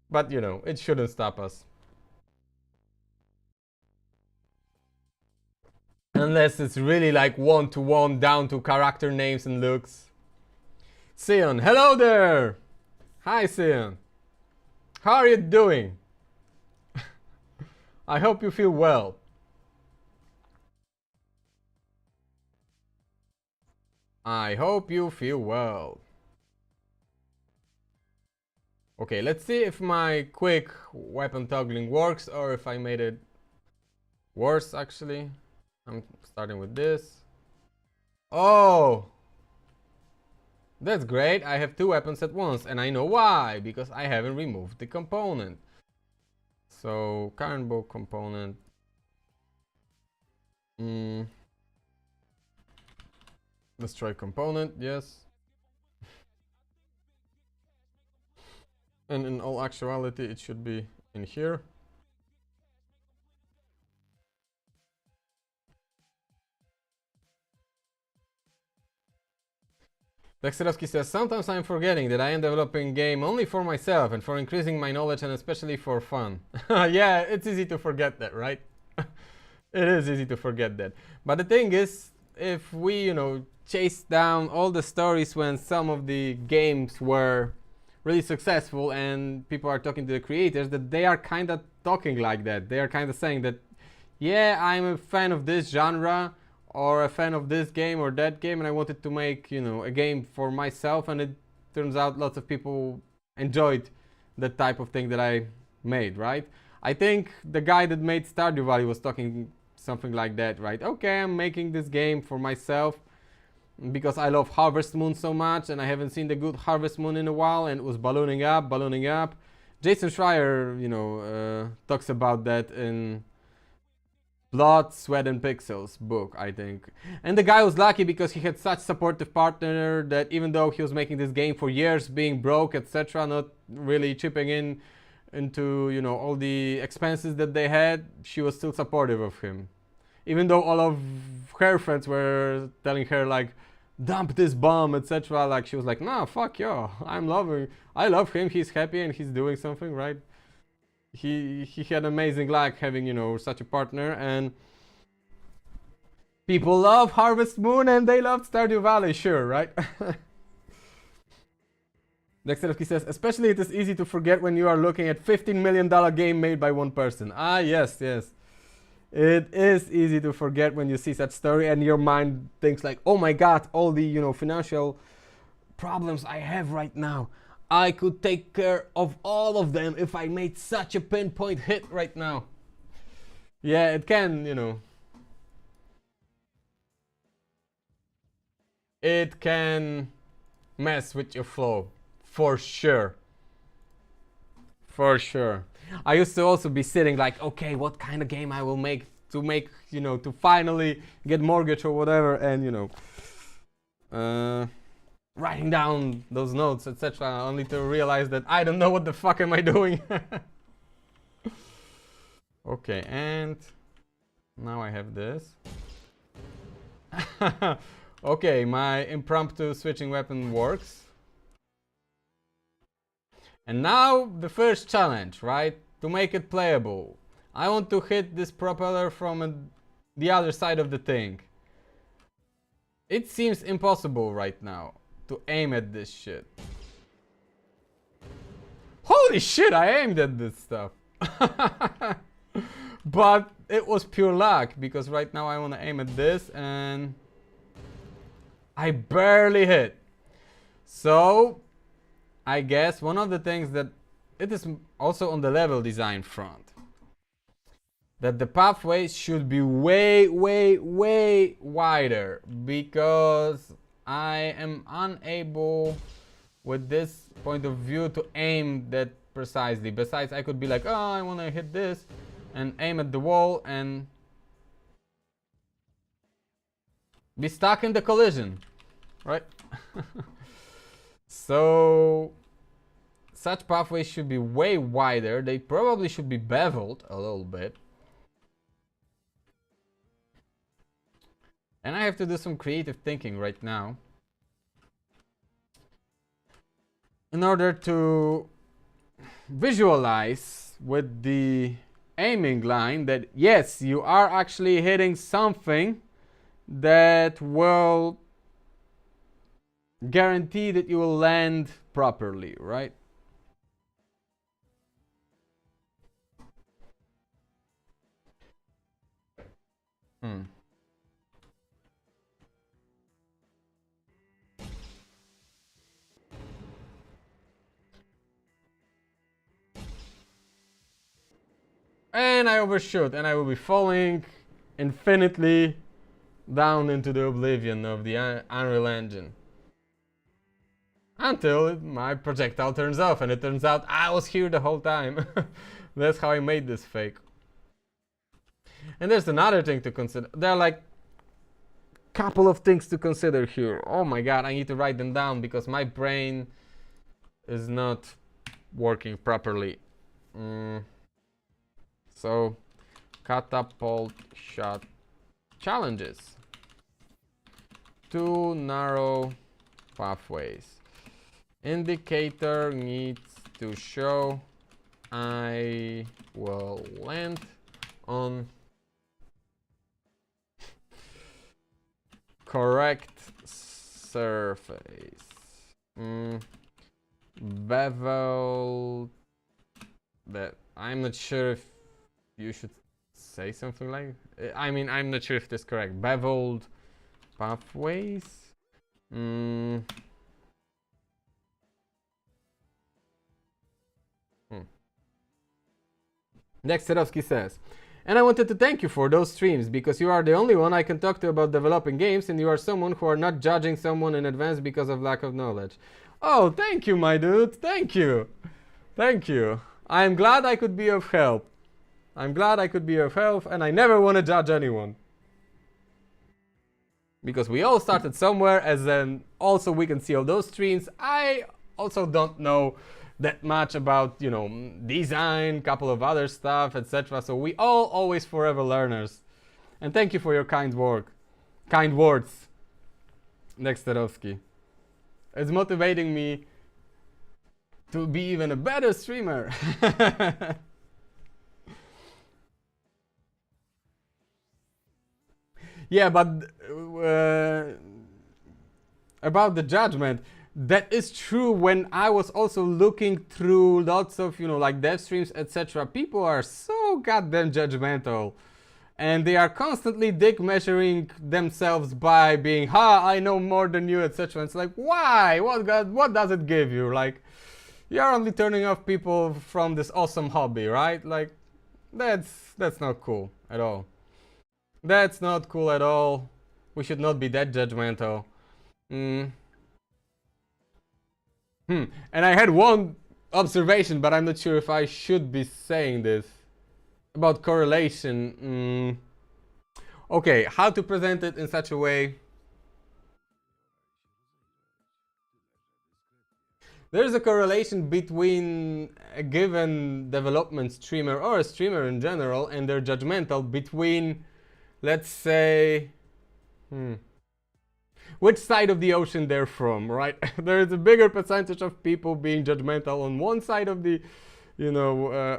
But you know, it shouldn't stop us. Unless it's really like one-to-one down to character names and looks. Sion, hello there! Hi Sion. How are you doing? I hope you feel well. I hope you feel well. Okay, let's see if my quick weapon toggling works or if I made it worse actually. I'm starting with this. Oh! That's great, I have two weapons at once, and I know why, because I haven't removed the component. So, current bow component. Destroy component, yes. And in all actuality, it should be in here. Dexterowski says, sometimes I'm forgetting that I am developing game only for myself and for increasing my knowledge and especially for fun. Yeah, it's easy to forget that, right? It is easy to forget that. But the thing is, if we, you know, chase down all the stories when some of the games were really successful and people are talking to the creators, that they are kind of talking like that. They are kind of saying that, yeah, I'm a fan of this genre, or a fan of this game or that game, and I wanted to make, you know, a game for myself, and it turns out lots of people enjoyed the type of thing that I made, right? I think the guy that made Stardew Valley was talking something like that, right? Okay, I'm making this game for myself because I love Harvest Moon so much, and I haven't seen the good Harvest Moon in a while, and it was ballooning up. Jason Schreier, you know, talks about that in Blood, Sweat and Pixels book, I think. And the guy was lucky because he had such supportive partner that even though he was making this game for years, being broke, etc., not really chipping in into, you know, all the expenses that they had, she was still supportive of him. Even though all of her friends were telling her like, dump this bomb, etc., like she was like, nah, fuck yo, I love him, he's happy and he's doing something, right? He had amazing luck having, you know, such a partner, and people love Harvest Moon and they loved Stardew Valley, sure, right? Dexterowski says, especially it is easy to forget when you are looking at $15 million game made by one person. Ah, yes. It is easy to forget when you see such story and your mind thinks like, oh my god, all the, you know, financial problems I have right now. I could take care of all of them if I made such a pinpoint hit right now. Yeah, it can, you know. It can mess with your flow, for sure. For sure. I used to also be sitting like, okay, what kind of game I will make, you know, to finally get mortgage or whatever, and, you know, writing down those notes, etc., only to realize that I don't know what the fuck am I doing. Okay, and now I have this. Okay, my impromptu switching weapon works. And now the first challenge, right? To make it playable. I want to hit this propeller from the other side of the thing. It seems impossible right now to aim at this shit. Holy shit, I aimed at this stuff. But it was pure luck, because right now I want to aim at this and I barely hit. So I guess one of the things that it is also on the level design front, that the pathways should be way wider, because I am unable with this point of view to aim that precisely. Besides, I could be like, oh, I want to hit this and aim at the wall and be stuck in the collision, right? So such pathways should be way wider. They probably should be beveled a little bit. And I have to do some creative thinking right now in order to visualize with the aiming line that yes, you are actually hitting something that will guarantee that you will land properly, right? And I overshoot, and I will be falling infinitely down into the oblivion of the Unreal Engine. Until my projectile turns off, and it turns out I was here the whole time. That's how I made this fake. And there's another thing to consider. There are like couple of things to consider here. Oh my god, I need to write them down because my brain is not working properly. So, catapult shot challenges. 2 narrow pathways. Indicator needs to show I will land on correct surface. Bevel. That I'm not sure if you should say something like. I mean, I'm not sure if this is correct. Beveled pathways. Dexterovsky says, and I wanted to thank you for those streams because you are the only one I can talk to about developing games, and you are someone who are not judging someone in advance because of lack of knowledge. Oh, thank you, my dude. Thank you. Thank you. I'm glad I could be of help. I'm glad I could be of help, and I never want to judge anyone. Because we all started somewhere, as then also we can see all those streams. I also don't know that much about, you know, design, couple of other stuff, etc. So we all always forever learners. And thank you for your kind words, Dexterovsky. It's motivating me to be even a better streamer. Yeah, but about the judgment, that is true. When I was also looking through lots of, you know, like dev streams, etc., people are so goddamn judgmental, and they are constantly dick measuring themselves by being, ha, I know more than you, etc. It's like, why? What does it give you? Like, You're only turning off people from this awesome hobby, right? Like, that's not cool at all. That's not cool at all. We should not be that judgmental. And I had one observation, but I'm not sure if I should be saying this about correlation. Okay, how to present it in such a way. There's a correlation between a given development streamer or a streamer in general and their judgmental between, let's say, which side of the ocean they're from, right? There's a bigger percentage of people being judgmental on one side of the,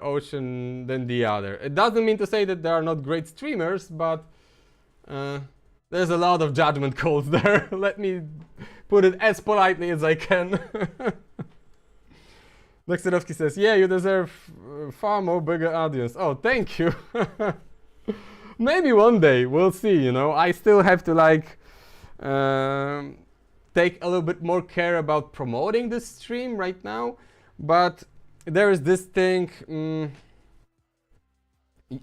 ocean than the other. It doesn't mean to say that there are not great streamers, but there's a lot of judgment calls there. Let me put it as politely as I can. Dexterovsky says, yeah, you deserve far more bigger audience. Oh, thank you. Maybe one day, we'll see, I still have to take a little bit more care about promoting this stream right now. But there is this thing,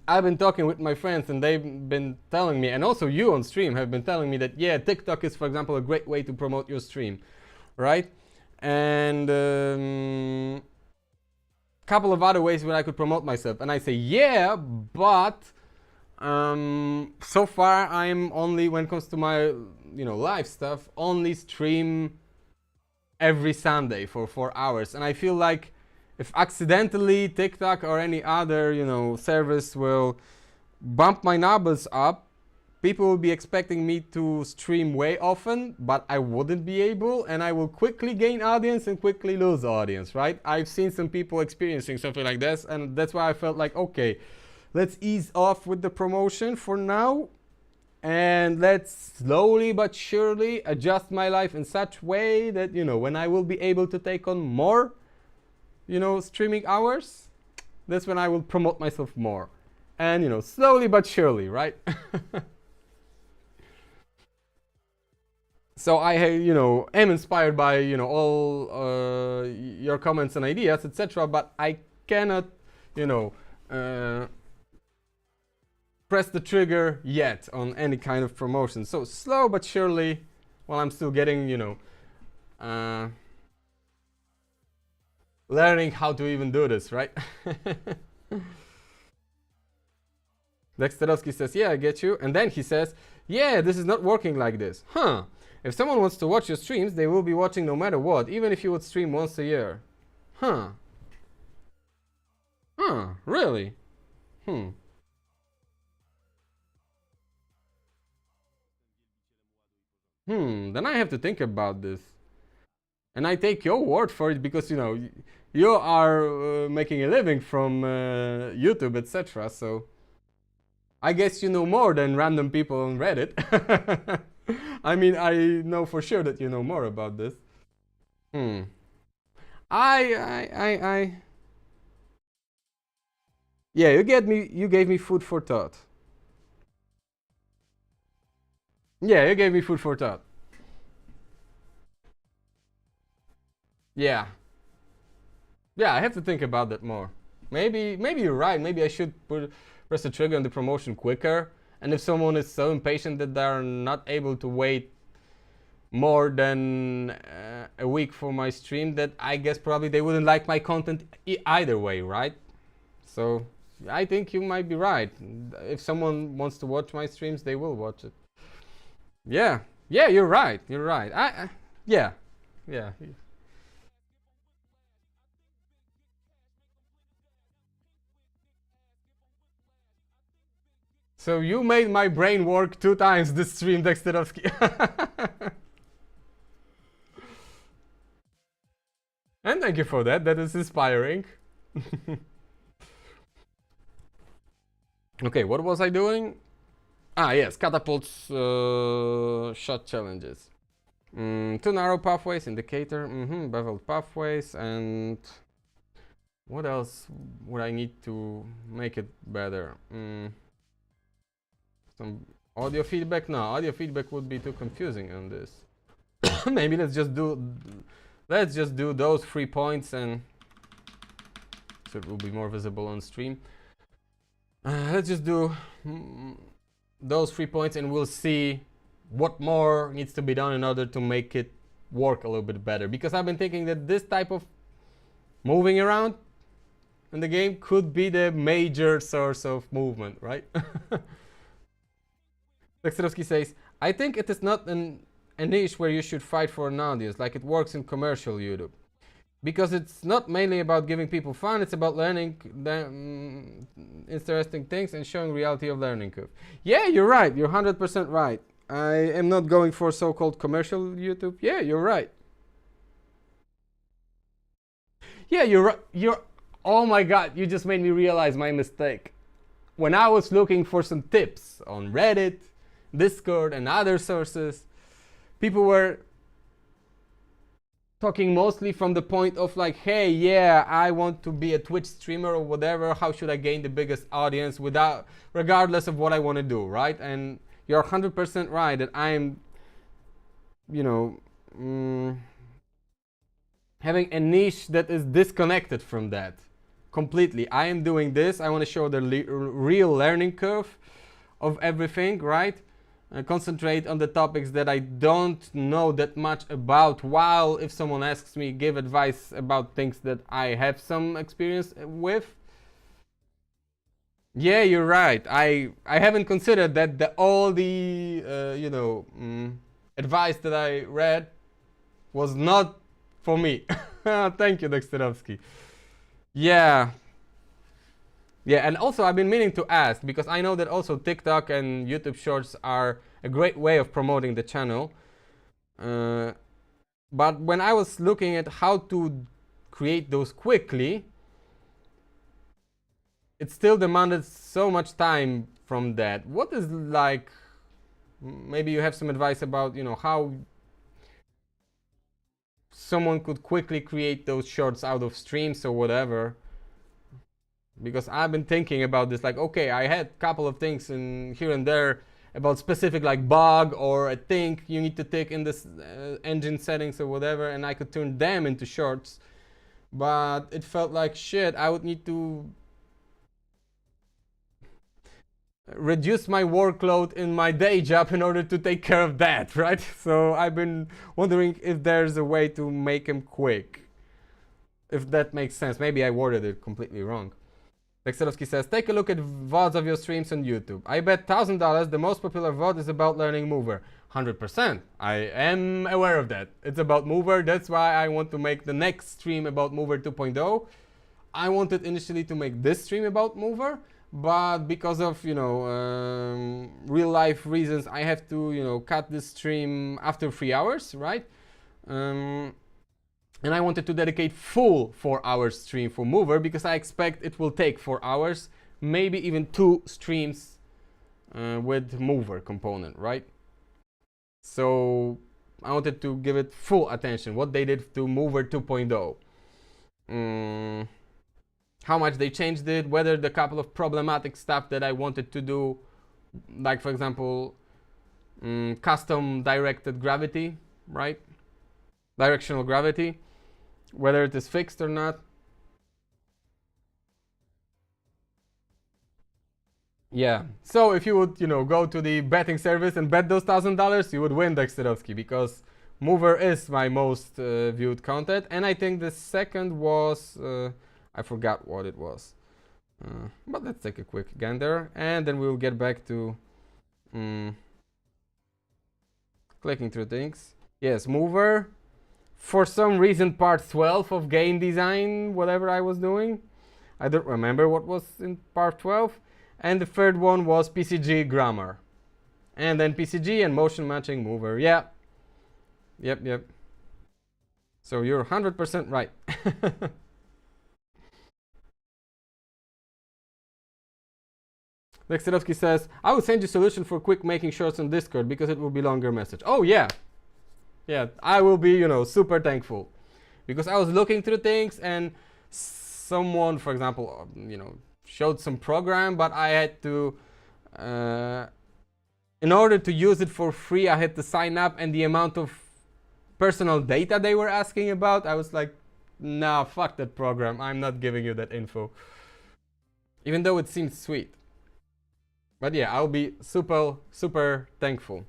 I've been talking with my friends and they've been telling me, and also you on stream have been telling me that, yeah, TikTok is, for example, a great way to promote your stream, right? And couple of other ways where I could promote myself. And I say, yeah, but so far I'm only, when it comes to my, live stuff, only stream every Sunday for 4 hours. And I feel like if accidentally TikTok or any other, service will bump my numbers up, people will be expecting me to stream way often, but I wouldn't be able, and I will quickly gain audience and quickly lose audience, right? I've seen some people experiencing something like this, and that's why I felt like, okay, let's ease off with the promotion for now, and let's slowly but surely adjust my life in such way that, when I will be able to take on more, streaming hours, that's when I will promote myself more. And, slowly but surely, right? So I, am inspired by, all your comments and ideas, etc. But I cannot, press the trigger yet on any kind of promotion. So slow but surely, while I'm still getting, learning how to even do this, right? Dexterovsky says, yeah, I get you. And then he says, yeah, this is not working like this. Huh. If someone wants to watch your streams, they will be watching no matter what, even if you would stream once a year. Huh. Huh, really? Then I have to think about this. And I take your word for it because, you are making a living from YouTube, etc. So I guess you know more than random people on Reddit. I mean, I know for sure that you know more about this. Yeah, you gave me food for thought. Yeah, you gave me food for thought. Yeah. Yeah, I have to think about that more. Maybe you're right. Maybe I should press the trigger on the promotion quicker. And if someone is so impatient that they're not able to wait more than a week for my stream, that I guess probably they wouldn't like my content either way, right? So I think you might be right. If someone wants to watch my streams, they will watch it. Yeah, you're right. You're right. Yeah. So you made my brain work 2 times this stream, Dexterovsky. And thank you for that. That is inspiring. Okay, what was I doing? Yes, catapults shot challenges. 2 narrow pathways, indicator, beveled pathways, and what else would I need to make it better? Some audio feedback? No, audio feedback would be too confusing on this. Maybe let's just do those 3 points and so it will be more visible on stream. Let's just do those 3 points and we'll see what more needs to be done in order to make it work a little bit better. Because I've been thinking that this type of moving around in the game could be the major source of movement, right? Leksterovsky says, I think it is not a niche where you should fight for an audience, like it works in commercial YouTube. Because it's not mainly about giving people fun, it's about learning interesting things and showing reality of learning curve. Yeah, you're right, you're 100% right. I am not going for so-called commercial YouTube. Yeah, you're right. Yeah, you're right. Oh my god, you just made me realize my mistake. When I was looking for some tips on Reddit, Discord and other sources, people were talking mostly from the point of like, hey, yeah, I want to be a Twitch streamer or whatever. How should I gain the biggest audience regardless of what I want to do, right? And you're 100% right that I'm, you know, having a niche that is disconnected from that completely. I am doing this. I want to show the real learning curve of everything, right? Concentrate on the topics that I don't know that much about, while if someone asks me, give advice about things that I have some experience with. Yeah, you're right. I haven't considered that all the advice that I read was not for me. Thank you, Dexterovsky. Yeah, and also I've been meaning to ask, because I know that also TikTok and YouTube Shorts are a great way of promoting the channel. But when I was looking at how to create those quickly, it still demanded so much time from that. What is like, maybe you have some advice about, how someone could quickly create those shorts out of streams or whatever. Because I've been thinking about this, like, okay, I had a couple of things in here and there about specific like bug or a thing you need to tick in this engine settings or whatever, and I could turn them into shorts. But it felt like shit, I would need to reduce my workload in my day job in order to take care of that, right? So I've been wondering if there's a way to make them quick. If that makes sense. Maybe I worded it completely wrong. Leksterovsky says, take a look at VODs of your streams on YouTube. I bet $1,000 the most popular VOD is about learning Mover. 100%. I am aware of that. It's about Mover. That's why I want to make the next stream about Mover 2.0. I wanted initially to make this stream about Mover, but because of, real life reasons, I have to, cut this stream after 3 hours, right? And I wanted to dedicate full 4-hour stream for Mover, because I expect it will take 4 hours, maybe even 2 streams with Mover component, right? So I wanted to give it full attention, what they did to Mover 2.0. How much they changed it, whether the couple of problematic stuff that I wanted to do, like for example, custom directed gravity, right? Directional gravity, whether it is fixed or not. Yeah, so if you would, go to the betting service and bet those $1,000, you would win, Dexterovsky, because Mover is my most viewed content, and I think the second was, I forgot what it was. But let's take a quick gander, and then we'll get back to clicking through things. Yes, Mover. For some reason, part 12 of game design, whatever I was doing. I don't remember what was in part 12. And the third one was PCG grammar. And then PCG and motion matching Mover. Yeah. Yep. So you're 100% right. Leksterovsky says, I will send you a solution for quick making shorts on Discord because it will be longer message. Oh, yeah. Yeah, I will be, super thankful, because I was looking through things and someone, for example, showed some program, but I had to, in order to use it for free, I had to sign up, and the amount of personal data they were asking about, I was like, Nah, fuck that program. I'm not giving you that info. Even though it seems sweet. But yeah, I'll be super thankful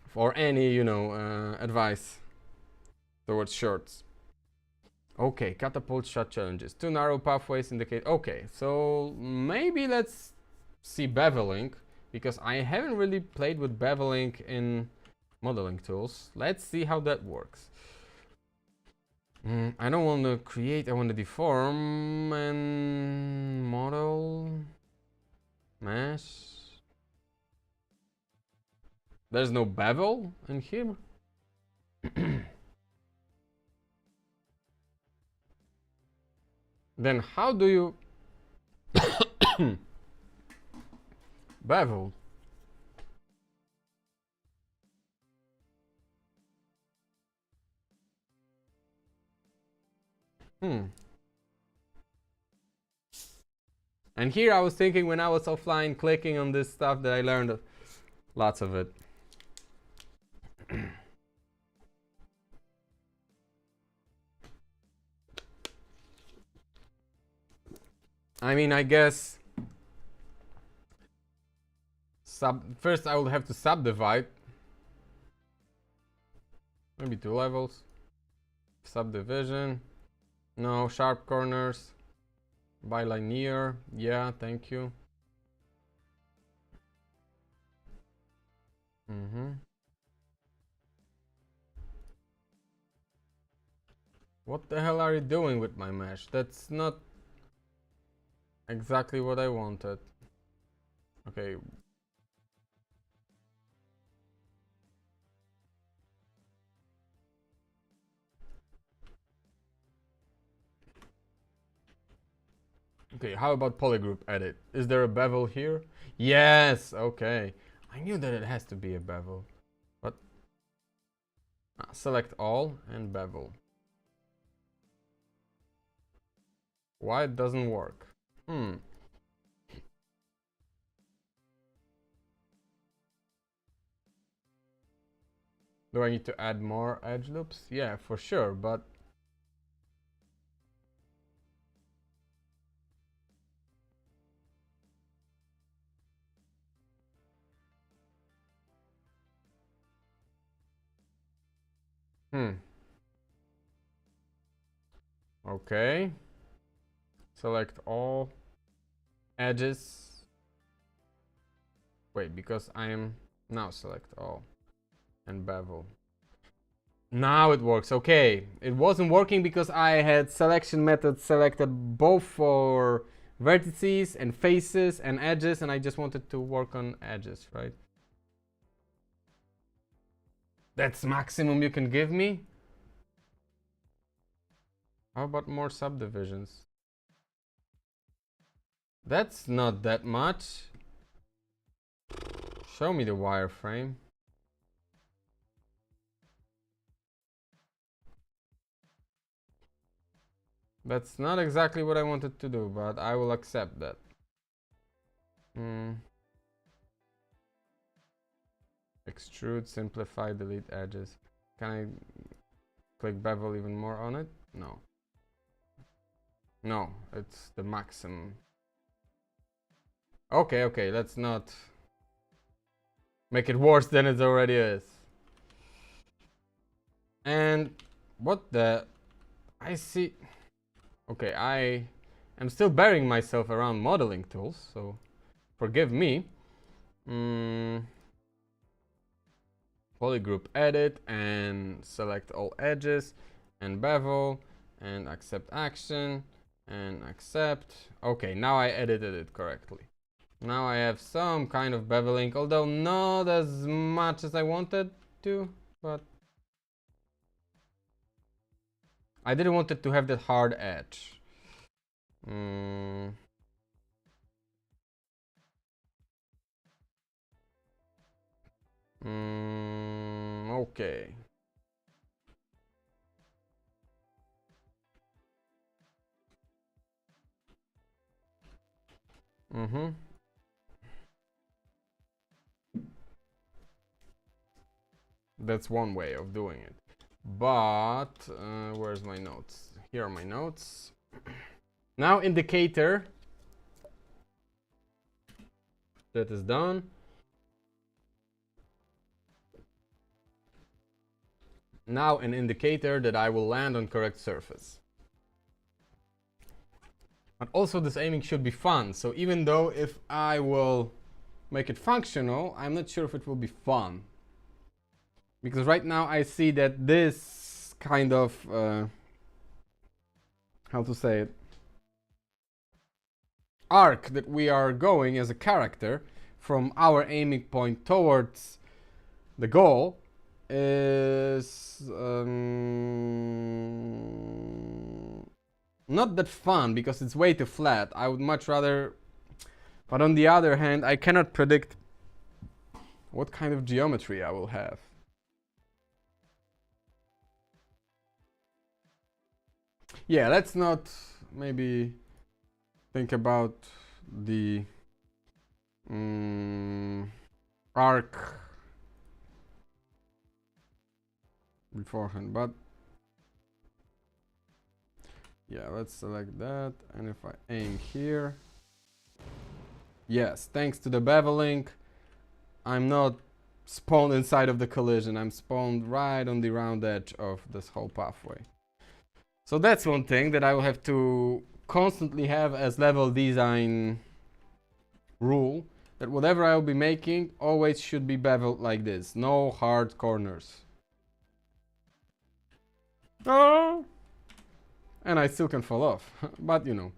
for any, advice towards shorts. Okay, catapult shot challenges. 2 narrow pathways indicate. Okay, so maybe let's see beveling, because I haven't really played with beveling in modeling tools. Let's see how that works. I don't want to create, I want to deform and model mesh. There's no bevel in here. Then how do you bevel? And here I was thinking, when I was offline clicking on this stuff, that I learned lots of it. I mean, I guess first I will have to subdivide. Maybe 2 levels. Subdivision. No, sharp corners. Bilinear. Yeah, thank you. What the hell are you doing with my mesh? That's not exactly what I wanted. Okay. Okay, how about polygroup edit? Is there a bevel here? Yes, okay. I knew that it has to be a bevel. But select all and bevel. Why it doesn't work? Do I need to add more edge loops? Yeah, for sure, but okay. Select all edges. Wait, because I am now select all and bevel. Now it works. Okay, it wasn't working because I had selection method selected both for vertices and faces and edges, and I just wanted to work on edges, right? That's maximum you can give me? How about more subdivisions? That's not that much. Show me the wireframe. That's not exactly what I wanted to do, but I will accept that. Extrude, simplify, delete edges. Can I click bevel even more on it? No. No, it's the maximum. Okay, let's not make it worse than it already is. And what the... I see... Okay, I am still burying myself around modeling tools, so forgive me. Polygroup edit and select all edges and bevel and accept action and accept. Okay, now I edited it correctly. Now I have some kind of beveling, although not as much as I wanted to, but I didn't want it to have that hard edge. Okay. That's one way of doing it. But where's my notes? Here are my notes. Now indicator. That is done. Now an indicator that I will land on correct surface. But also this aiming should be fun. So even though if I will make it functional, I'm not sure if it will be fun. Because right now I see that this kind of, how to say it, arc that we are going as a character from our aiming point towards the goal is not that fun because it's way too flat. I would much rather, but on the other hand, I cannot predict what kind of geometry I will have. Yeah, let's not maybe think about the arc beforehand, but yeah, let's select that, and if I aim here, yes, thanks to the beveling, I'm not spawned inside of the collision, I'm spawned right on the round edge of this whole pathway. So that's one thing that I will have to constantly have as level design rule, that whatever I will be making always should be beveled like this, no hard corners. Oh! And I still can fall off, but you know,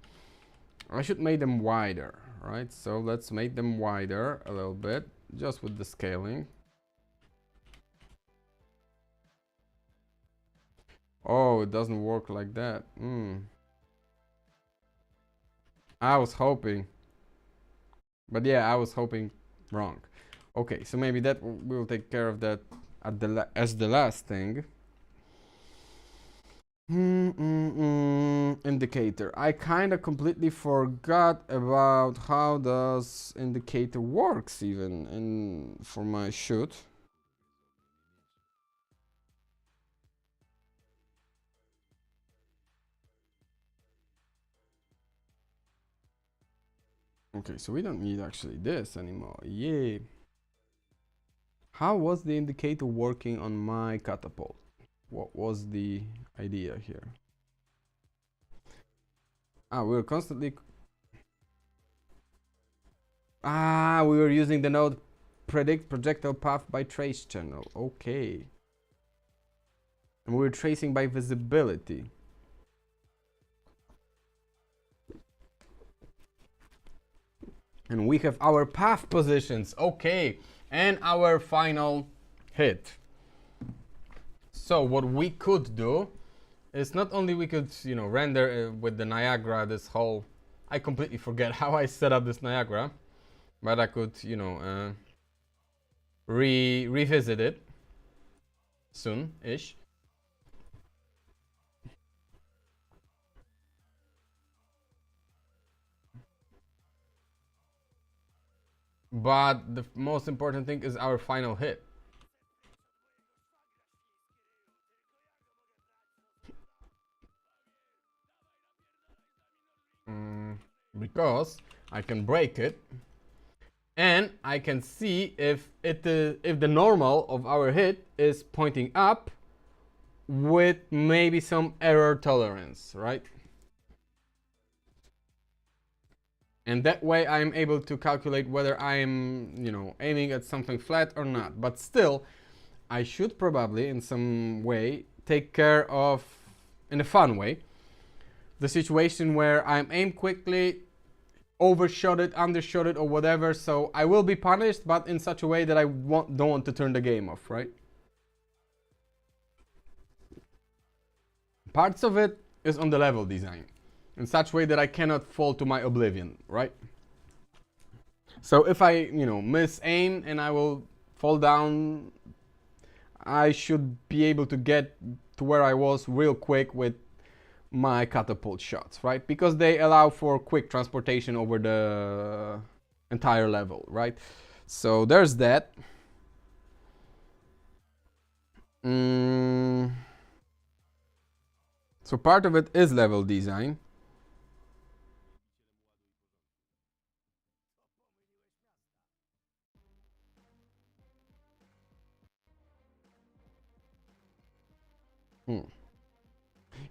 I should make them wider, right? So let's make them wider a little bit, just with the scaling. Oh, it doesn't work like that. I was hoping. But yeah, I was hoping wrong. Okay, so maybe that we'll take care of that at as the last thing. Indicator. I kind of completely forgot about how does indicator works even for my shoot. Okay, so we don't need actually this anymore. Yay. How was the indicator working on my catapult? What was the idea here? We're constantly... we were using the node predict projectile path by trace channel. Okay. And we're tracing by visibility. And we have our path positions. Okay. And our final hit. So what we could do is not only we could, you know, render with the Niagara this whole... I completely forget how I set up this Niagara. But I could, you know, revisit it soon-ish. But the most important thing is our final hit. Because I can break it and I can see if the normal of our hit is pointing up with maybe some error tolerance, right? And that way I'm able to calculate whether I'm, you know, aiming at something flat or not. But still, I should probably in some way take care of, in a fun way, the situation where I'm aimed quickly, overshot it, undershot it, or whatever. So I will be punished, but in such a way that I don't want to turn the game off, right? Parts of it is on the level design, in such way that I cannot fall to my oblivion, right? So if I, you know, miss aim and I will fall down, I should be able to get to where I was real quick with my catapult shots, right? Because they allow for quick transportation over the entire level, right? So there's that. So part of it is level design.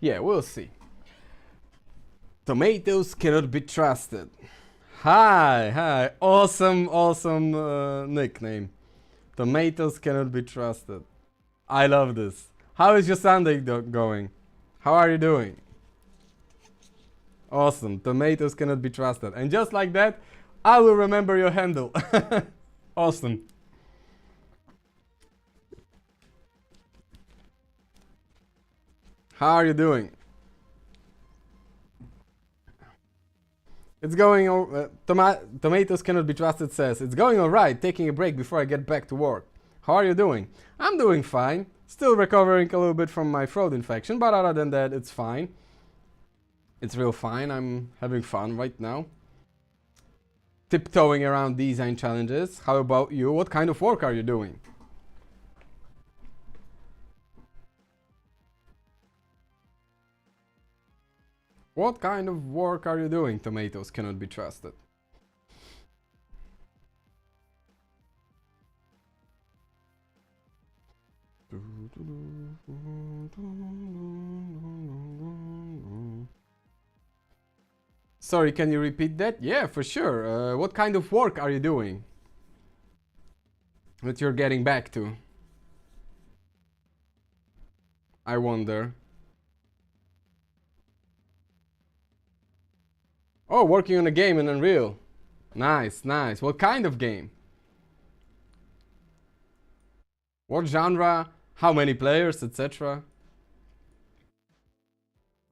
Yeah, we'll see. Tomatoes cannot be trusted. Hi, awesome nickname. Tomatoes cannot be trusted. I love this. How is your Sunday going? How are you doing? Awesome. Tomatoes cannot be trusted. And just like that, I will remember your handle. Awesome. How are you doing? It's going tomatoes cannot be trusted says, it's going alright, taking a break before I get back to work. How are you doing? I'm doing fine. Still recovering a little bit from my throat infection, but other than that, it's fine. It's real fine. I'm having fun right now. Tiptoeing around design challenges. How about you? What kind of work are you doing? What kind of work are you doing? Tomatoes cannot be trusted. Sorry, can you repeat that? Yeah, for sure. What kind of work are you doing that you're getting back to? I wonder. Oh, working on a game in Unreal. Nice, nice. What kind of game? What genre? How many players, etc.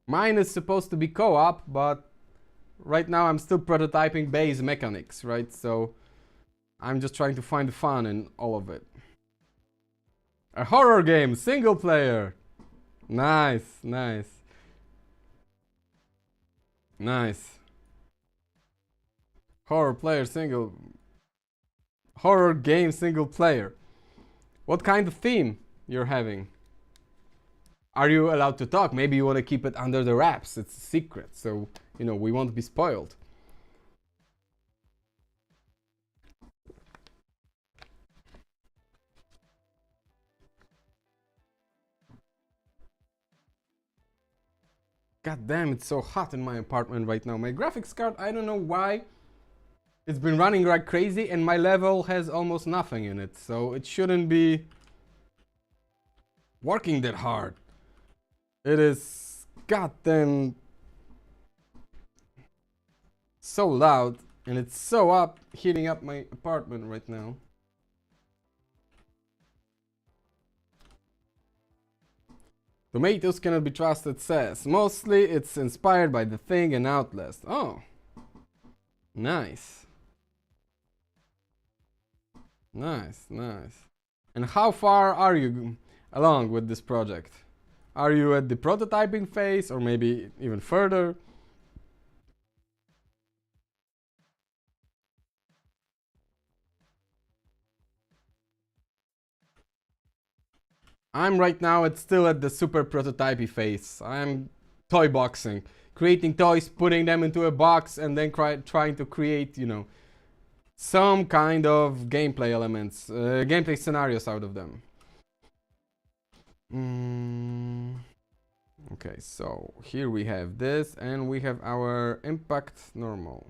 Mine is supposed to be co-op, but right now I'm still prototyping base mechanics, right? So I'm just trying to find the fun in all of it. A horror game, single player. Nice, nice. Nice. Horror game single player. What kind of theme you're having? Are you allowed to talk? Maybe you want to keep it under the wraps. It's a secret, so you know we won't be spoiled. God damn, it's so hot in my apartment right now. My graphics card, I don't know why. It's been running like crazy and my level has almost nothing in it. So it shouldn't be working that hard. It is goddamn so loud and it's so up, heating up my apartment right now. Tomatoes cannot be trusted says, mostly it's inspired by The Thing and Outlast. Oh, nice. Nice, nice. And how far are you along with this project? Are you at the prototyping phase or maybe even further? I'm right now still at the super prototypey phase. I'm toy boxing, creating toys, putting them into a box, and then trying to create, you know, some kind of gameplay elements, gameplay scenarios out of them. Okay, so here we have this, and we have our impact normal.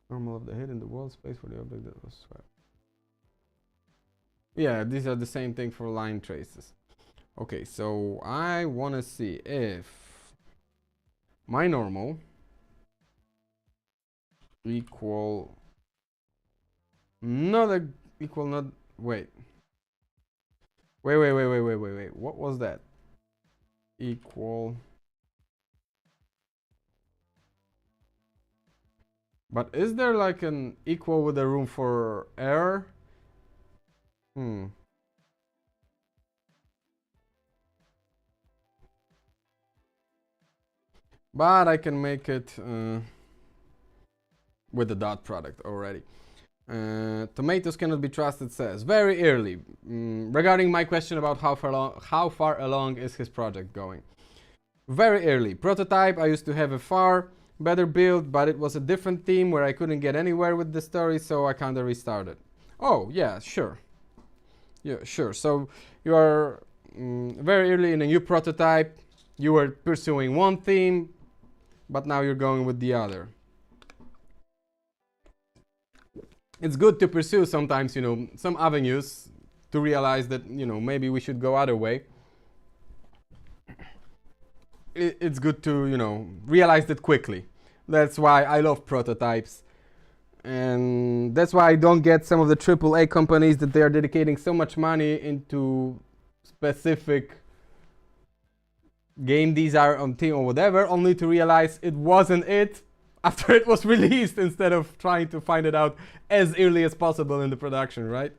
Normal of the head in the wall space for the object that was swept. Yeah, these are the same thing for line traces. Okay, so I want to see if my normal equal not a, equal not wait. Wait. What was that? Equal. But is there like an equal with a room for error? But I can make it with the dot product already. Tomatoes cannot be trusted says very early. Regarding my question about how far along is his project going. Very early. Prototype, I used to have a far better build, but it was a different team where I couldn't get anywhere with the story, so I kinda restarted. Oh, yeah, sure. Yeah, sure. So you are very early in a new prototype. You were pursuing one theme, but now you're going with the other. It's good to pursue sometimes, some avenues to realize that, maybe we should go other way. It's good to, realize that quickly. That's why I love prototypes. And that's why I don't get some of the AAA companies that they are dedicating so much money into specific game design on team or whatever, only to realize it wasn't it after it was released instead of trying to find it out as early as possible in the production, right?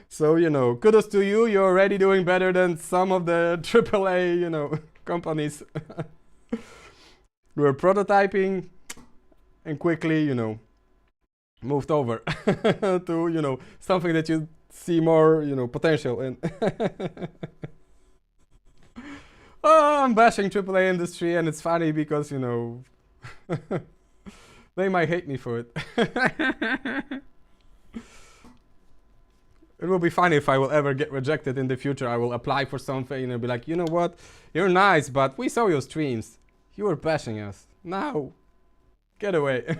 So, kudos to you. You're already doing better than some of the AAA, companies who are prototyping and quickly, moved over to, something that you see more, potential in. Oh, I'm bashing AAA industry, and it's funny because, they might hate me for it. It will be funny if I will ever get rejected in the future. I will apply for something and be like, you know what? You're nice, but we saw your streams. You were bashing us. Now, get away.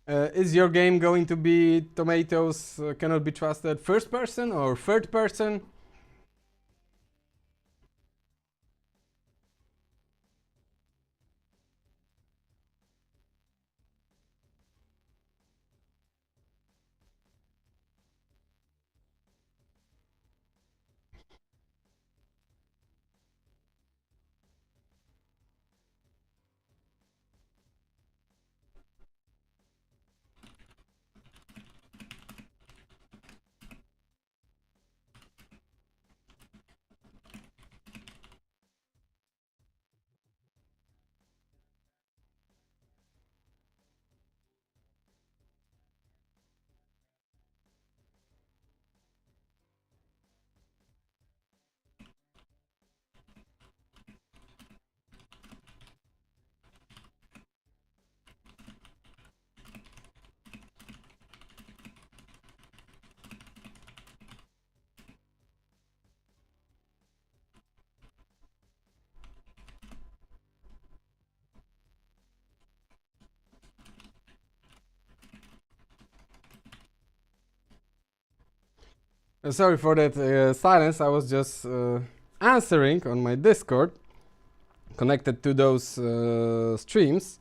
Is your game going to be tomatoes cannot be trusted first person or third person? Sorry for that silence. I was just answering on my Discord, connected to those streams.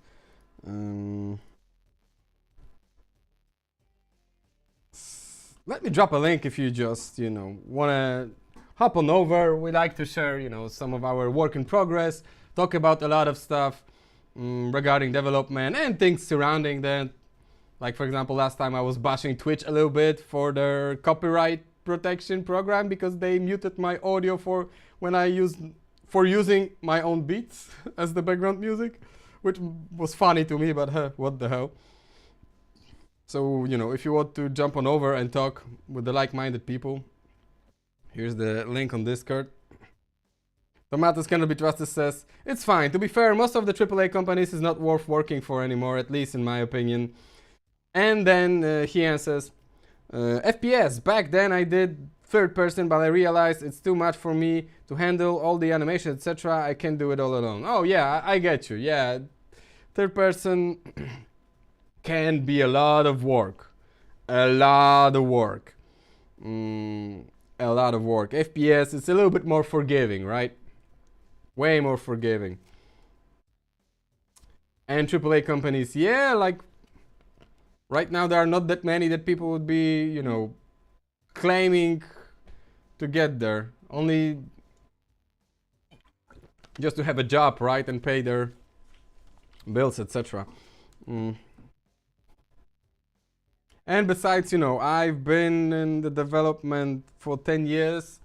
Let me drop a link if you just, wanna hop on over. We like to share, some of our work in progress, talk about a lot of stuff regarding development and things surrounding that. Like, for example, last time I was bashing Twitch a little bit for their copyright protection program because they muted my audio for using my own beats as the background music, which was funny to me, but what the hell. So, if you want to jump on over and talk with the like-minded people, here's the link on Discord. Tomatoes cannot be trusted says, it's fine. To be fair, most of the AAA companies is not worth working for anymore, at least in my opinion. And then he answers, FPS, back then I did third person, but I realized it's too much for me to handle all the animation, etc. I can't do it all alone. Oh yeah, I get you. Yeah, third person can be a lot of work. A lot of work. A lot of work. FPS, it's a little bit more forgiving, right? Way more forgiving. And AAA companies, yeah, like right now there are not that many that people would be, claiming to get there. Only just to have a job, right, and pay their bills, etc. And besides, I've been in the development for 10 years,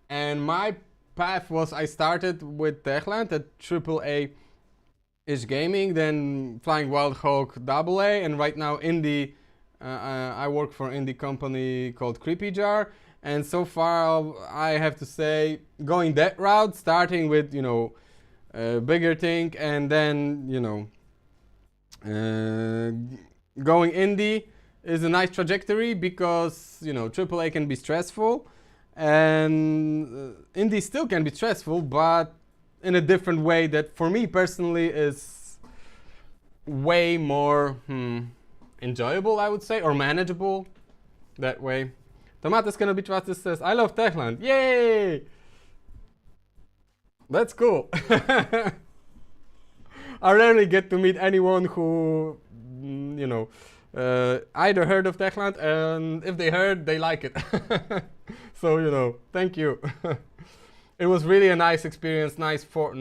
And my path was, I started with Techland at AAA-ish gaming, then Flying Wild Hog AA, and right now indie. I work for an indie company called Creepy Jar, and so far I have to say, going that route, starting with bigger thing, and then going indie is a nice trajectory because AAA can be stressful, and indie still can be stressful, but in a different way that for me personally is way more enjoyable, I would say, or manageable that way. Tomatis Cannot Be Trusted says, I love Techland. Yay! That's cool. I rarely get to meet anyone who, either heard of Techland, and if they heard, they like it. So, thank you. It was really a nice experience, nice 4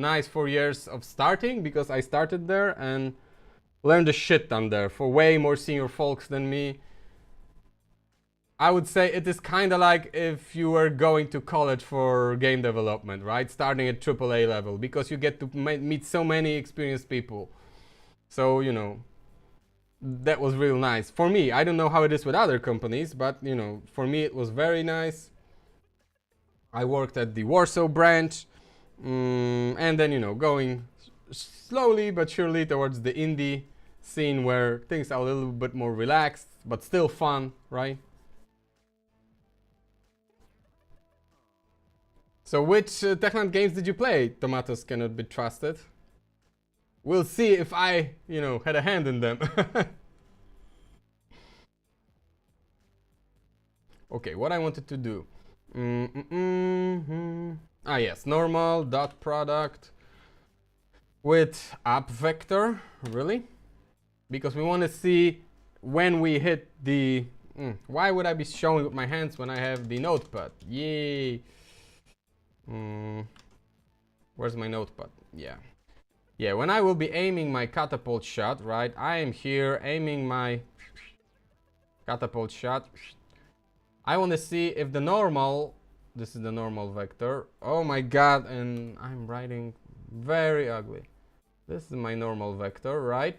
years of starting, because I started there and learned a shit ton there for way more senior folks than me. I would say it is kind of like if you were going to college for game development, right? Starting at AAA level, because you get to meet so many experienced people. So, that was real nice. For me, I don't know how it is with other companies, but, for me it was very nice. I worked at the Warsaw branch, and then, going slowly but surely towards the indie scene where things are a little bit more relaxed, but still fun, right? So which Techland games did you play? Tomatoes Cannot Be Trusted. We'll see if I, had a hand in them. Okay, what I wanted to do. Ah yes, normal dot product with app vector, really? Because we want to see when we hit the... why would I be showing with my hands when I have the notepad? Yay! Where's my notepad? Yeah, when I will be aiming my catapult shot, right? I am here aiming my catapult shot. I want to see if the normal... This is the normal vector. Oh my god, and I'm writing very ugly. This is my normal vector, right?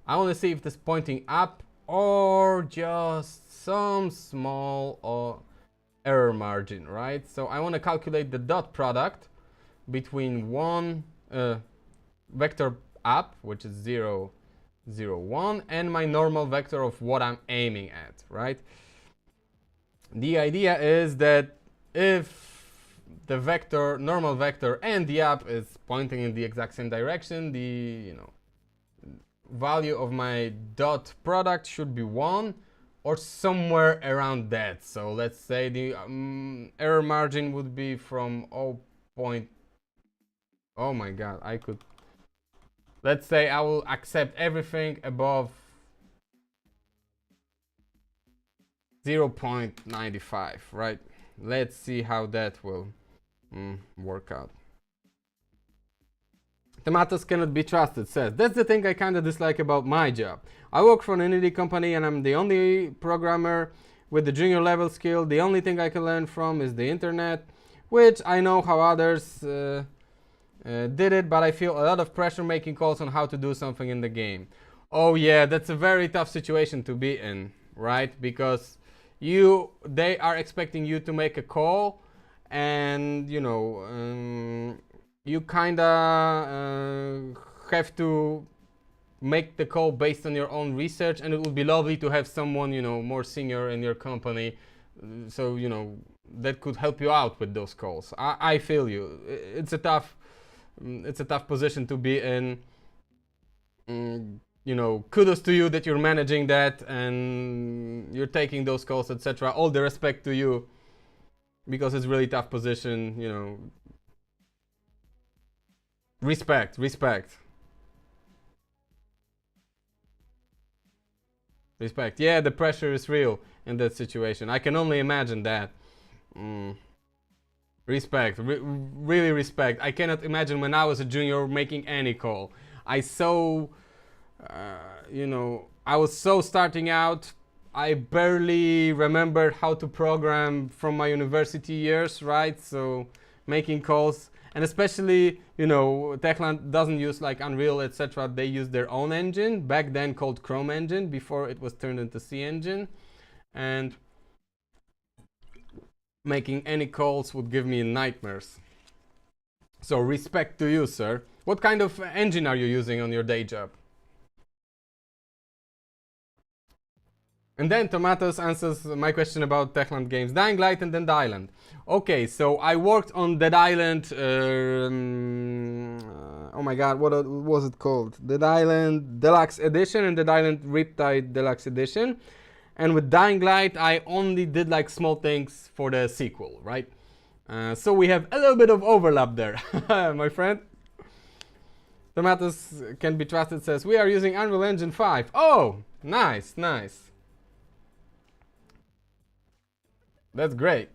I want to see if this is pointing up or just some small error margin, right? So I want to calculate the dot product between one vector up, which is 0, 0, 1, and my normal vector of what I'm aiming at, right? The idea is that if the vector, normal vector, and the up is pointing in the exact same direction, the value of my dot product should be 1 or somewhere around that. So let's say the error margin would be from oh my god, I could... Let's say I will accept everything above 0.95, right? Let's see how that will work out. Tomatoes Cannot Be Trusted says, that's the thing I kinda dislike about my job. I work for an indie company and I'm the only programmer with the junior level skill. The only thing I can learn from is the internet, which I know how others did it, but I feel a lot of pressure making calls on how to do something in the game. Oh yeah, that's a very tough situation to be in, right? Because they are expecting you to make a call, and you kinda have to make the call based on your own research, and it would be lovely to have someone more senior in your company, so that could help you out with those calls. I feel you. It's a tough position to be in. Kudos to you that you're managing that and you're taking those calls, etc. All the respect to you, because it's really tough position. Respect. Yeah, the pressure is real in that situation. I can only imagine that. Respect, really respect. I cannot imagine when I was a junior making any call. I was so starting out, I barely remembered how to program from my university years, right? So making calls, and especially, you know, Techland doesn't use like Unreal, etc. They use their own engine, back then called Chrome engine, before it was turned into C engine. And making any calls would give me nightmares. So respect to you, sir. What kind of engine are you using on your day job? And then Tomatoes answers my question about Techland games. Dying Light and then Dead Island. Okay, so I worked on Dead Island. Oh my god, what was it called? Dead Island Deluxe Edition and Dead Island Riptide Deluxe Edition. And with Dying Light, I only did like small things for the sequel, right? So we have a little bit of overlap there, my friend. Tomatoes Can Be Trusted says, we are using Unreal Engine 5. Oh, nice, nice. That's great.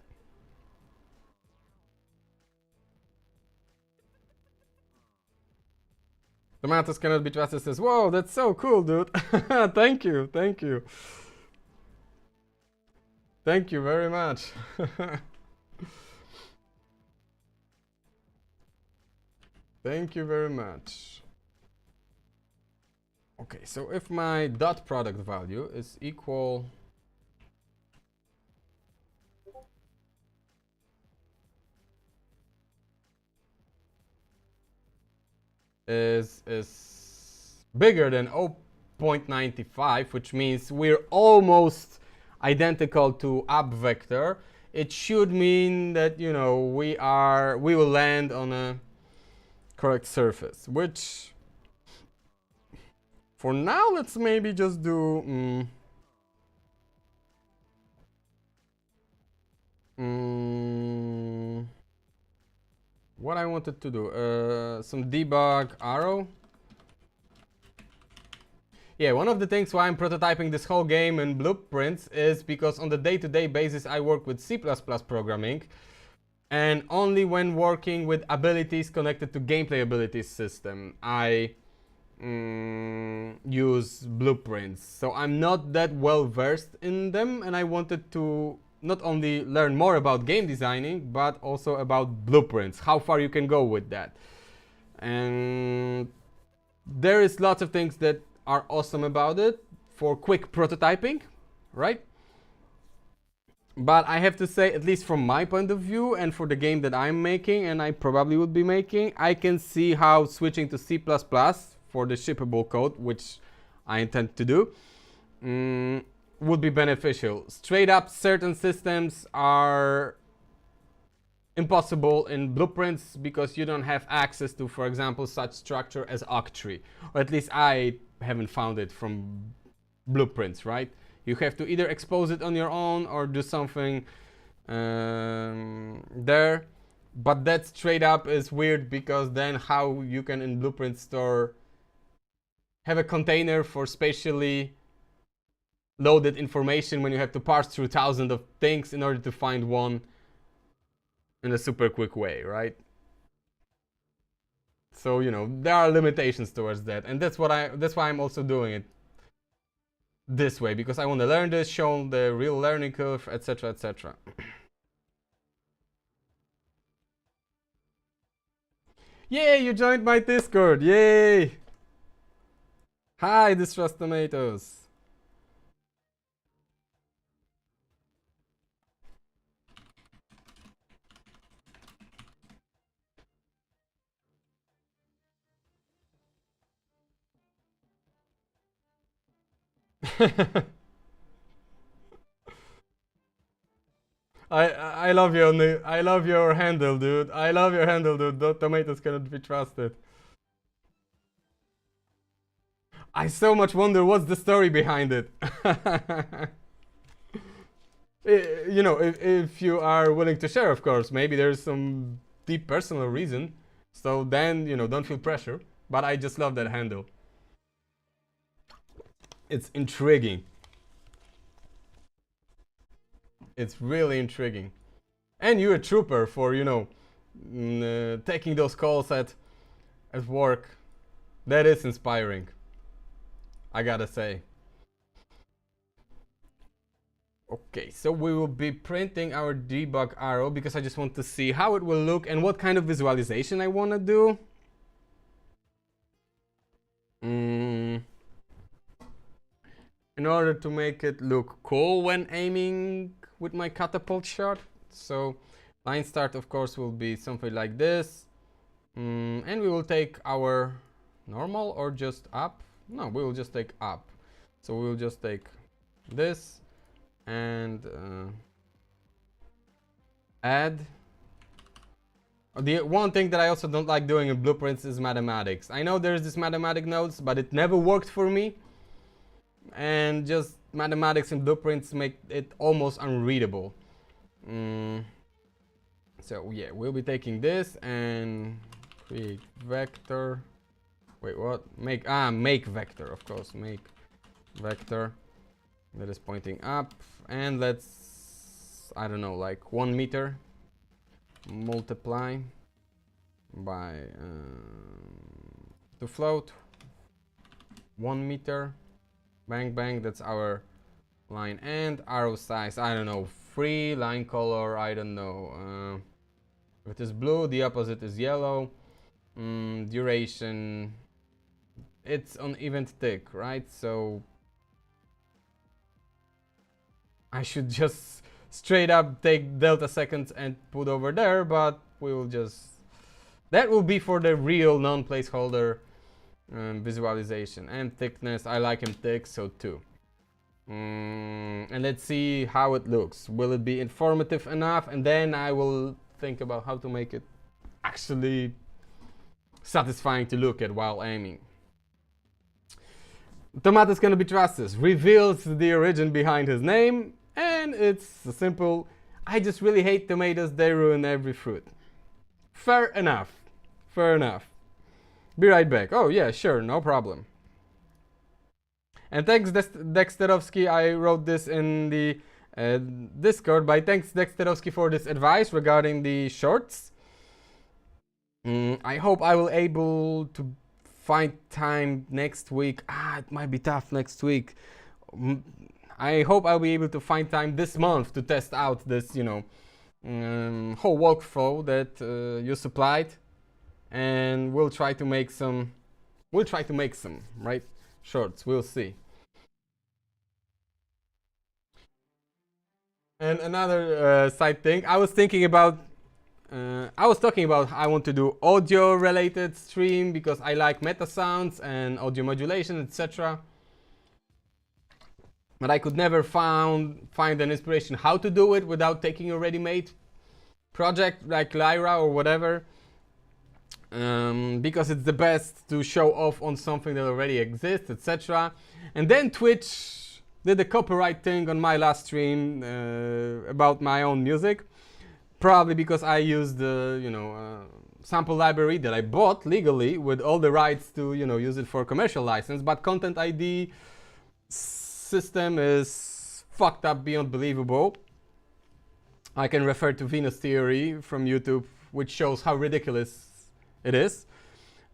Tomatoes Cannot Be Trusted says, whoa, that's so cool, dude. Thank you, thank you. Thank you very much. Thank you very much. Okay, so if my dot product value is equal is bigger than 0.95, which means we're almost identical to up vector, it should mean that, you know, we will land on a correct surface, which for now let's maybe just do what I wanted to do, some debug arrow. Yeah, one of the things why I'm prototyping this whole game in blueprints is because on the day-to-day basis I work with C++ programming, and only when working with abilities connected to gameplay abilities system I use blueprints. So I'm not that well versed in them, and I wanted to not only learn more about game designing but also about blueprints, how far you can go with that. And there is lots of things that are awesome about it for quick prototyping, right? But I have to say, at least from my point of view and for the game that I'm making, and I probably would be making, I can see how switching to C++ for the shippable code, which I intend to do, would be beneficial. Straight up, certain systems are impossible in blueprints because you don't have access to, for example, such structure as octree, or at least I haven't found it from blueprints, right? You have to either expose it on your own or do something there, but that straight up is weird, because then how you can in blueprint store have a container for spatially loaded information when you have to parse through thousands of things in order to find one in a super quick way, right? So, you know, there are limitations towards that, and that's why I'm also doing it this way, because I want to learn this, show the real learning curve, etc, etc. Yay, you joined my Discord, yay! Hi, Distrust Tomatoes. I love your handle, dude. I love your handle, dude. The tomatoes cannot be trusted. I so much wonder what's the story behind it. You know, if you are willing to share, of course. Maybe there's some deep personal reason. So then, you know, don't feel pressure. But I just love that handle. It's intriguing. It's really intriguing. And you're a trooper for, you know, taking those calls at work. That is inspiring, I gotta say. Okay, so we will be printing our debug arrow because I just want to see how it will look and what kind of visualization I want to do. In order to make it look cool when aiming with my catapult shot. So line start, of course, will be something like this. And we will take our normal or just up. No, we will just take up. So we will just take this and add. The one thing that I also don't like doing in blueprints is mathematics. I know there's this mathematic nodes, but it never worked for me. And just mathematics in blueprints make it almost unreadable. So yeah, we'll be taking this and create vector. Wait, what? Make vector, of course. Make vector that is pointing up, and let's, I don't know, like 1 meter multiply by to float 1 meter. Bang bang, that's our line. And arrow size, I don't know, 3. Line color, I don't know, if it is blue, the opposite is yellow. Duration, it's on event tick, right? So I should just straight up take delta seconds and put over there, but we will just, that will be for the real non-placeholder visualization. And thickness, I like him thick, so 2. And let's see how it looks. Will it be informative enough? And then I will think about how to make it actually satisfying to look at while aiming. Tomatoes Gonna Be Trusted reveals the origin behind his name, and it's simple. I just really hate tomatoes, they ruin every fruit. Fair enough. Fair enough. Be right back. Oh yeah, sure, no problem. And thanks Dexterovsky, I wrote this in the Discord, but thanks Dexterovsky for this advice regarding the shorts. I hope I will able to find time next week. It might be tough next week. I hope I'll be able to find time this month to test out this, you know, whole workflow that you supplied, and we'll try to make some. Right, shorts. We'll see. And another side thing, I was talking about I want to do audio related stream because I like meta sounds and audio modulation, etc. But I could never find an inspiration how to do it without taking a ready-made project like Lyra or whatever, because it's the best to show off on something that already exists, etc. And then Twitch did a copyright thing on my last stream about my own music. Probably because I used the, sample library that I bought legally with all the rights to, use it for commercial license. But Content ID system is fucked up beyond believable. I can refer to Venus Theory from YouTube, which shows how ridiculous it is.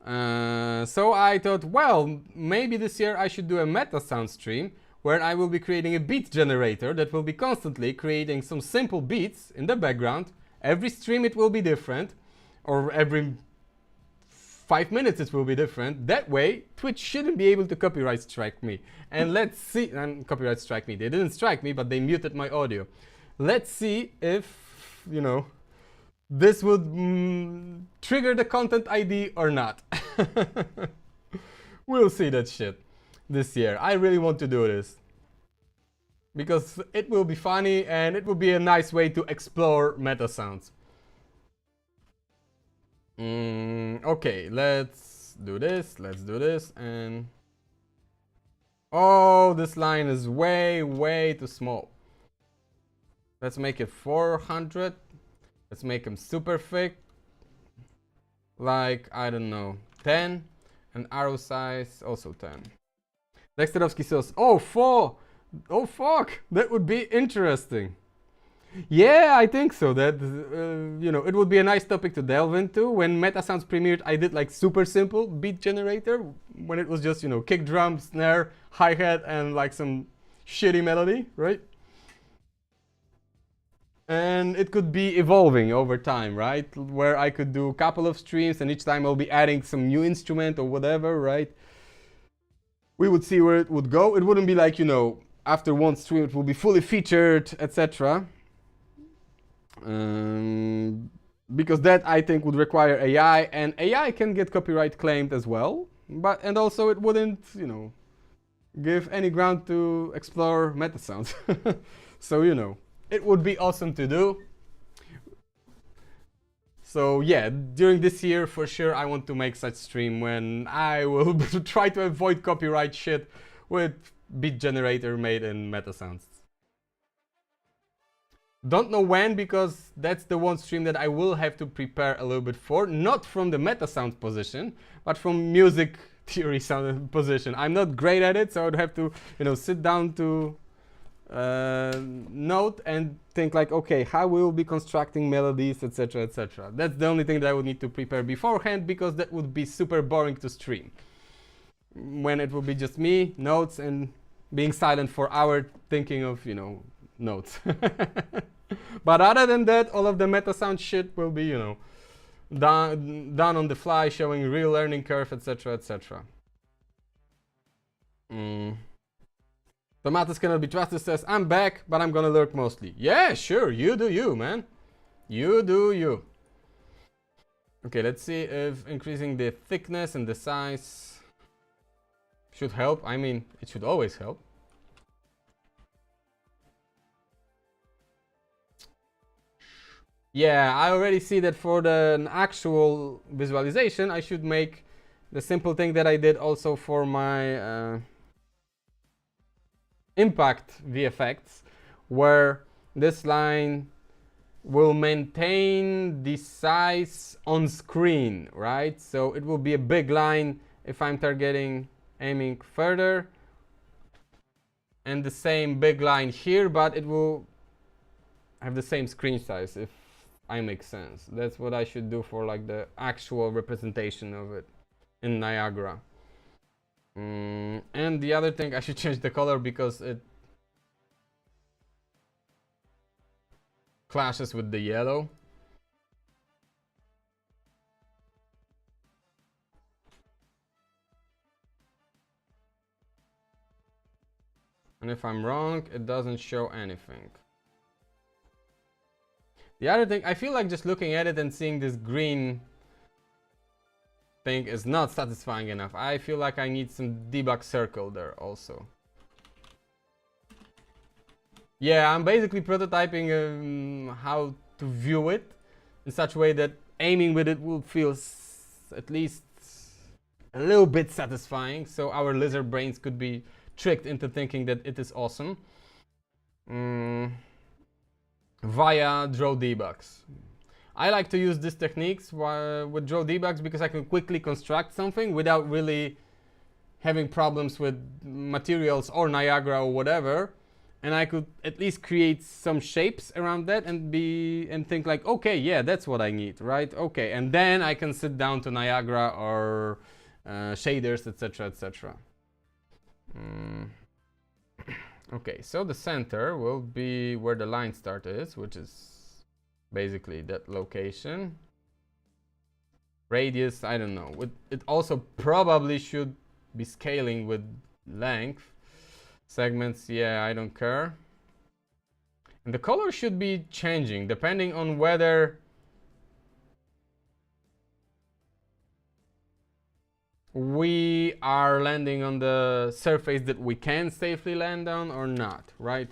So I thought, well, maybe this year I should do a meta sound stream where I will be creating a beat generator that will be constantly creating some simple beats in the background. Every stream it will be different, or every 5 minutes it will be different. That way, Twitch shouldn't be able to copyright strike me. And let's see, and copyright strike me. They didn't strike me, but they muted my audio. Let's see if, this would trigger the Content ID or not. We'll see that shit this year. I really want to do this because it will be funny and it will be a nice way to explore meta sounds. Okay, let's do this, and oh, this line is way too small. Let's make it 400. Let's make him super thick, like, I don't know, 10, and arrow size also 10. Dexterovsky says, oh, 4! Oh, fuck! That would be interesting. Yeah, I think so. That, it would be a nice topic to delve into. When Meta Sounds premiered, I did like super simple beat generator, when it was just, kick drum, snare, hi-hat, and like some shitty melody, right? And it could be evolving over time, right? Where I could do a couple of streams and each time I'll be adding some new instrument or whatever, right? We would see where it would go. It wouldn't be like, you know, after one stream it will be fully featured, etc. Because that I think would require AI, and AI can get copyright claimed as well. And also it wouldn't, you know, give any ground to explore meta sounds. So, you know, it would be awesome to do. So yeah, during this year for sure I want to make such stream when I will try to avoid copyright shit with beat generator made in meta sounds. Don't know when, because that's the one stream that I will have to prepare a little bit for, not from the meta sound position, but from music theory sound position. I'm not great at it, so I'd have to, you know, sit down to note and think like, okay, how we will be constructing melodies, etc., etc. That's the only thing that I would need to prepare beforehand, because that would be super boring to stream when it would be just me, notes, and being silent for hours thinking of, you know, notes. But other than that, all of the meta sound shit will be, you know, done on the fly, showing real learning curve, etc., etc. Tomatis cannot be trusted says, I'm back, but I'm gonna lurk mostly. Yeah, sure, you do you, man. You do you. Okay, let's see if increasing the thickness and the size should help. I mean, it should always help. Yeah, I already see that for the actual visualization, I should make the simple thing that I did also for my impact VFX, where this line will maintain the size on screen, right? So it will be a big line if I'm aiming further, and the same big line here, but it will have the same screen size, if I make sense. That's what I should do for like the actual representation of it in Niagara. And the other thing, I should change the color because it clashes with the yellow. And if I'm wrong, it doesn't show anything. The other thing, I feel like just looking at it and seeing this green thing is not satisfying enough. I feel like I need some debug circle there also. Yeah, I'm basically prototyping how to view it in such a way that aiming with it will feel at least a little bit satisfying, so our lizard brains could be tricked into thinking that it is awesome. Via draw debugs. I like to use these techniques with draw debugs because I can quickly construct something without really having problems with materials or Niagara or whatever, and I could at least create some shapes around that and think like, okay, yeah, that's what I need, right? Okay, and then I can sit down to Niagara or shaders, etc., etc. Okay, so the center will be where the line start is, which is basically that location. Radius, I don't know. It also probably should be scaling with length. Segments, yeah, I don't care. And the color should be changing depending on whether we are landing on the surface that we can safely land on or not, right?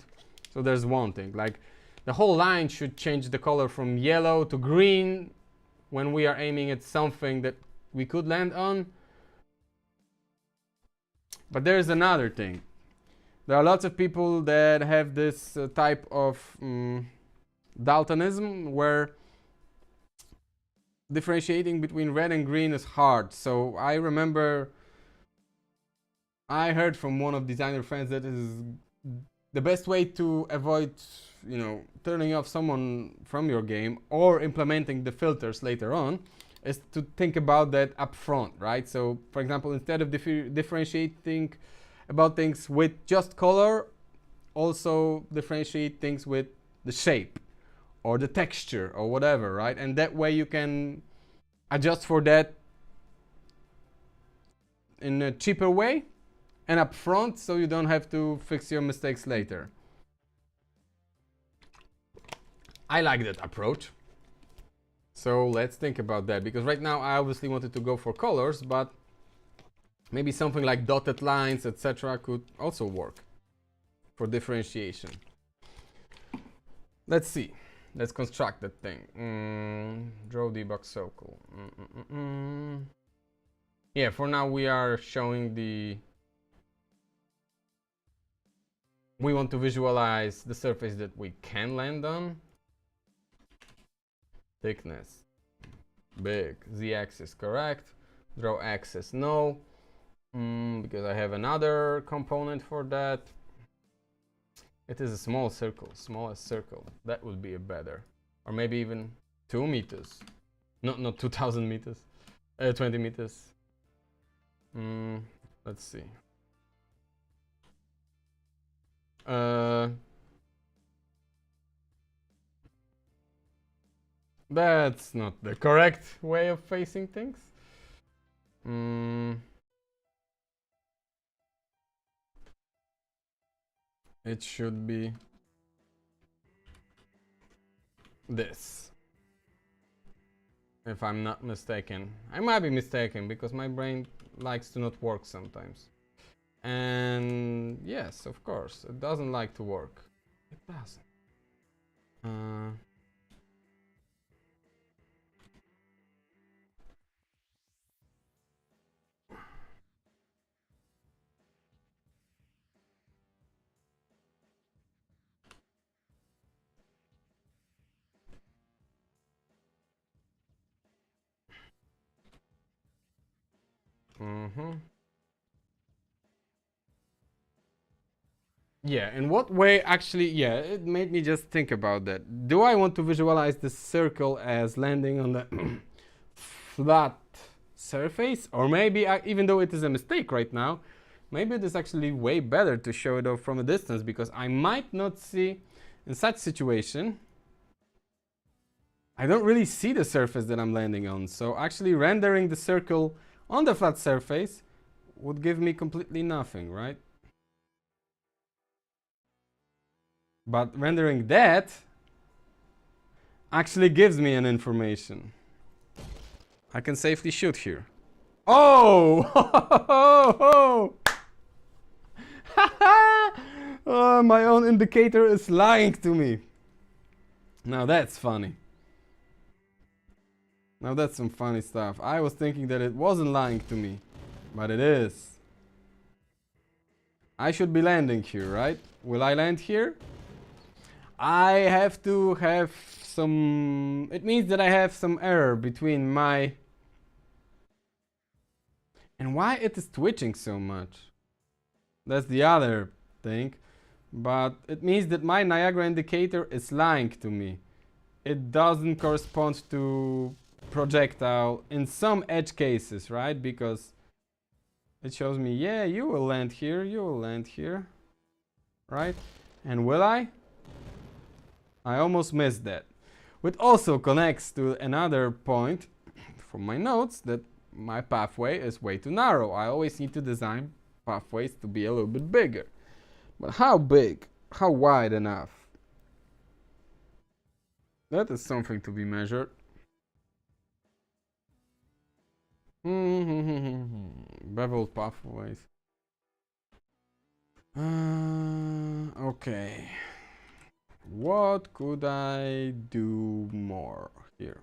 So there's one thing, like the whole line should change the color from yellow to green when we are aiming at something that we could land on. But there's another thing. There are lots of people that have this type of daltonism where differentiating between red and green is hard. So I remember I heard from one of designer friends that is the best way to avoid, you know, turning off someone from your game or implementing the filters later on is to think about that up front, right? So for example, instead of differentiating about things with just color, also differentiate things with the shape or the texture or whatever, right? And that way you can adjust for that in a cheaper way and upfront, so you don't have to fix your mistakes later. I like that approach. So let's think about that, because right now I obviously wanted to go for colors, but maybe something like dotted lines, etc. could also work for differentiation. Let's see. Let's construct that thing. Draw debug circle. Yeah, for now we are showing the... We want to visualize the surface that we can land on. Thickness. Big. Z-axis correct. Draw axis no. Because I have another component for that. It is a small circle, smallest circle. That would be a better. Or maybe even 2 meters. Not 2000 meters. 20 meters. Let's see. That's not the correct way of facing things. It should be this, if I'm not mistaken. I might be mistaken because my brain likes to not work sometimes. And yes, of course, it doesn't like to work. It doesn't. Yeah, in what way actually, yeah, it made me just think about that. Do I want to visualize the circle as landing on the flat surface? Or maybe, even though it is a mistake right now, maybe it is actually way better to show it off from a distance, because I might not see, in such situation, I don't really see the surface that I'm landing on. So actually rendering the circle on the flat surface would give me completely nothing, right? But rendering that actually gives me an information. I can safely shoot here. Oh! Oh, my own indicator is lying to me. Now that's funny. Now that's some funny stuff. I was thinking that it wasn't lying to me, but it is. I should be landing here, right? Will I land here? I have to have some... It means that I have some error between my... And why it is twitching so much? That's the other thing. But it means that my Niagara indicator is lying to me. It doesn't correspond to projectile in some edge cases, right? Because it shows me, yeah, you will land here, you will land here, right? And will I? I almost missed that. Which also connects to another point from my notes, that my pathway is way too narrow. I always need to design pathways to be a little bit bigger. But how big? How wide enough? That is something to be measured. Beveled pathways. Okay. What could I do more here?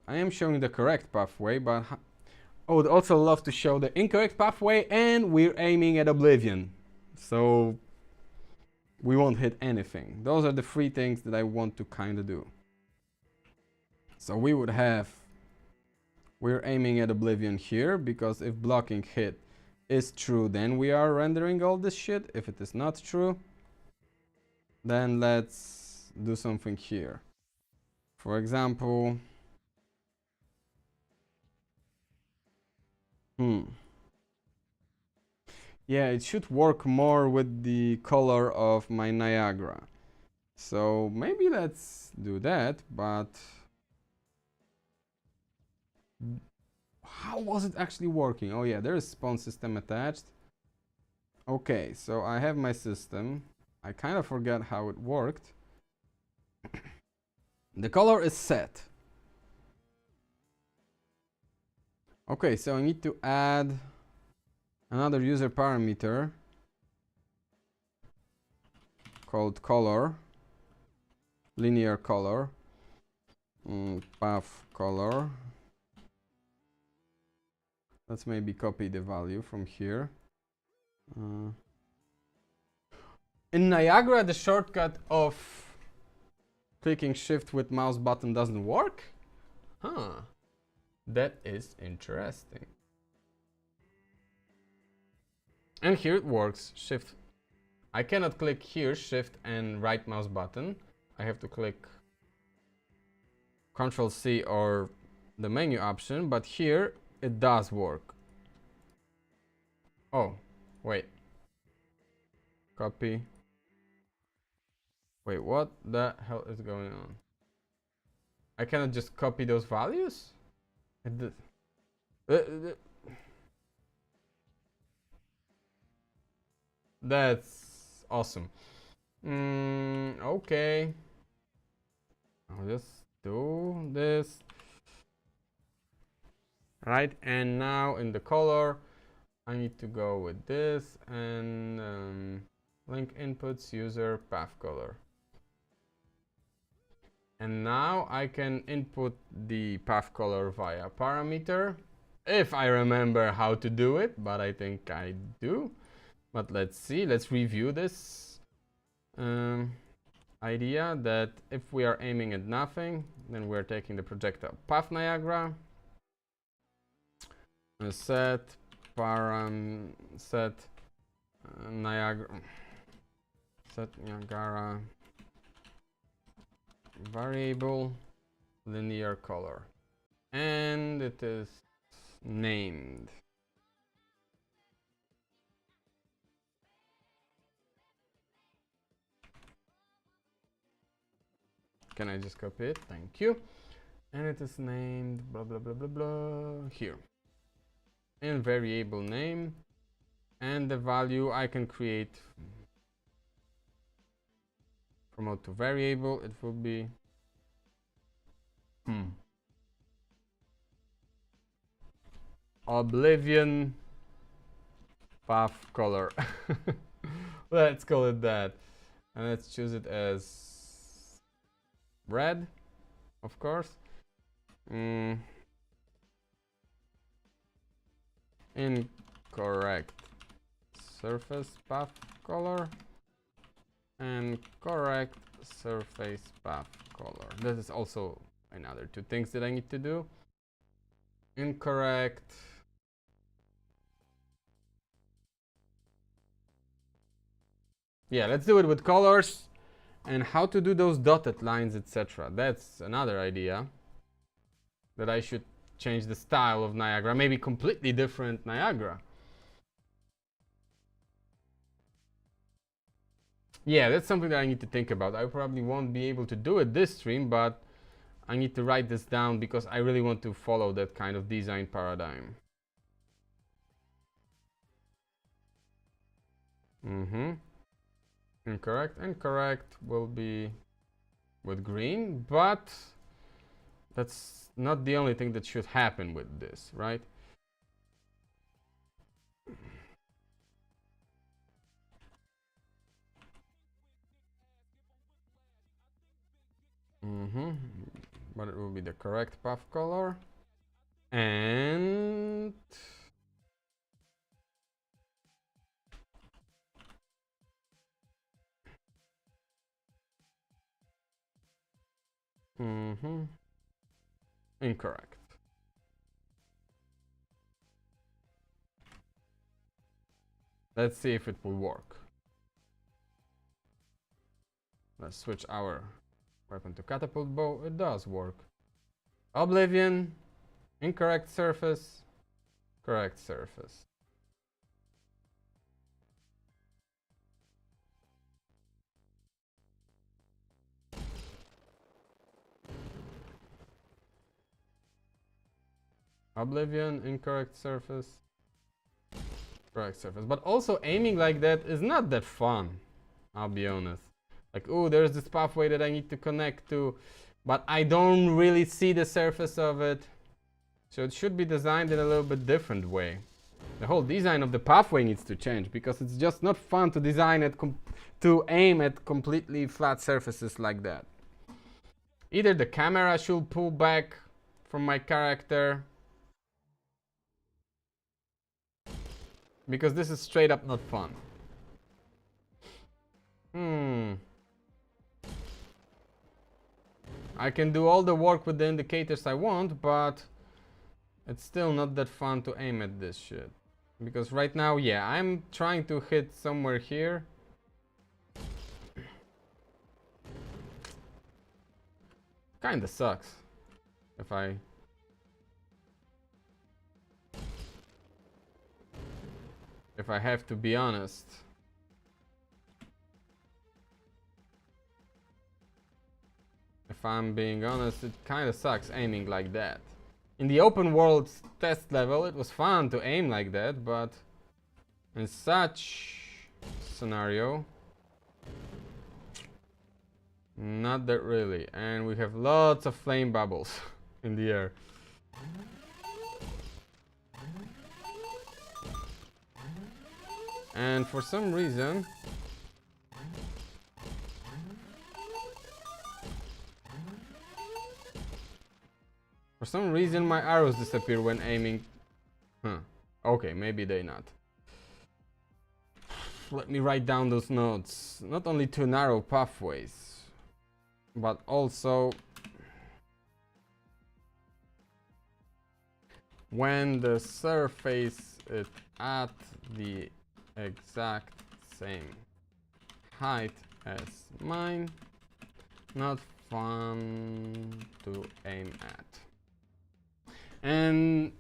I am showing the correct pathway, but I would also love to show the incorrect pathway, and we're aiming at oblivion. So we won't hit anything. Those are the 3 things that I want to kind of do. So we would have, we're aiming at oblivion here, because if blocking hit is true, then we are rendering all this shit. If it is not true, then let's do something here. For example, yeah, it should work more with the color of my Niagara. So maybe let's do that, but how was it actually working? Oh yeah, there is spawn system attached. Okay, so I have my system. I kind of forgot how it worked. The color is set. Okay, so I need to add another user parameter called color, linear color, path color. Let's maybe copy the value from here. In Niagara, the shortcut of clicking shift with mouse button doesn't work? Huh. That is interesting. And here it works. Shift. I cannot click here, shift and right mouse button. I have to click Ctrl C or the menu option, but here it does work. Oh, wait. Copy. Wait, what the hell is going on? I cannot just copy those values? That's awesome. Okay. I'll just do this. Right, and now in the color, I need to go with this and link inputs, user, path color. And now I can input the path color via parameter, if I remember how to do it, but I think I do. But let's see, let's review this idea that if we are aiming at nothing, then we're taking the projectile path Niagara, set Niagara, set Niagara variable linear color, and it is named. Can I just copy it? Thank you. And it is named blah blah blah blah blah here. In variable name, and the value I can create promote to variable. It will be Oblivion path color. Let's call it that, and let's choose it as red, of course. Incorrect surface path color and correct surface path color. This is also another two things that I need to do. Incorrect let's do it with colors and how to do those dotted lines, etc. That's another idea, that I should change the style of Niagara, maybe completely different Niagara. Yeah, that's something that I need to think about. I probably won't be able to do it this stream, but I need to write this down because I really want to follow that kind of design paradigm. Incorrect. Incorrect will be with green, but that's not the only thing that should happen with this, right? But it will be the correct path color. And incorrect. Let's see if it will work. Let's switch our weapon to catapult bow. It does work. Oblivion, incorrect surface, correct surface. Oblivion, incorrect surface. Correct surface. But also aiming like that is not that fun. I'll be honest. Like, oh, there's this pathway that I need to connect to, but I don't really see the surface of it. So it should be designed in a little bit different way. The whole design of the pathway needs to change because it's just not fun to design it, to aim at completely flat surfaces like that. Either the camera should pull back from my character, because this is straight up not fun. I can do all the work with the indicators I want, but it's still not that fun to aim at this shit. Because right now, yeah, I'm trying to hit somewhere here. Kinda sucks. If I have to be honest. If I'm being honest, it kinda sucks aiming like that. In the open world test level, it was fun to aim like that, but in such scenario, not that really. And we have lots of flame bubbles in the air. And for some reason, my arrows disappear when aiming. Okay, maybe they not. Let me write down those notes. Not only too narrow pathways, but also when the surface is at the exact same height as mine, not fun to aim at. And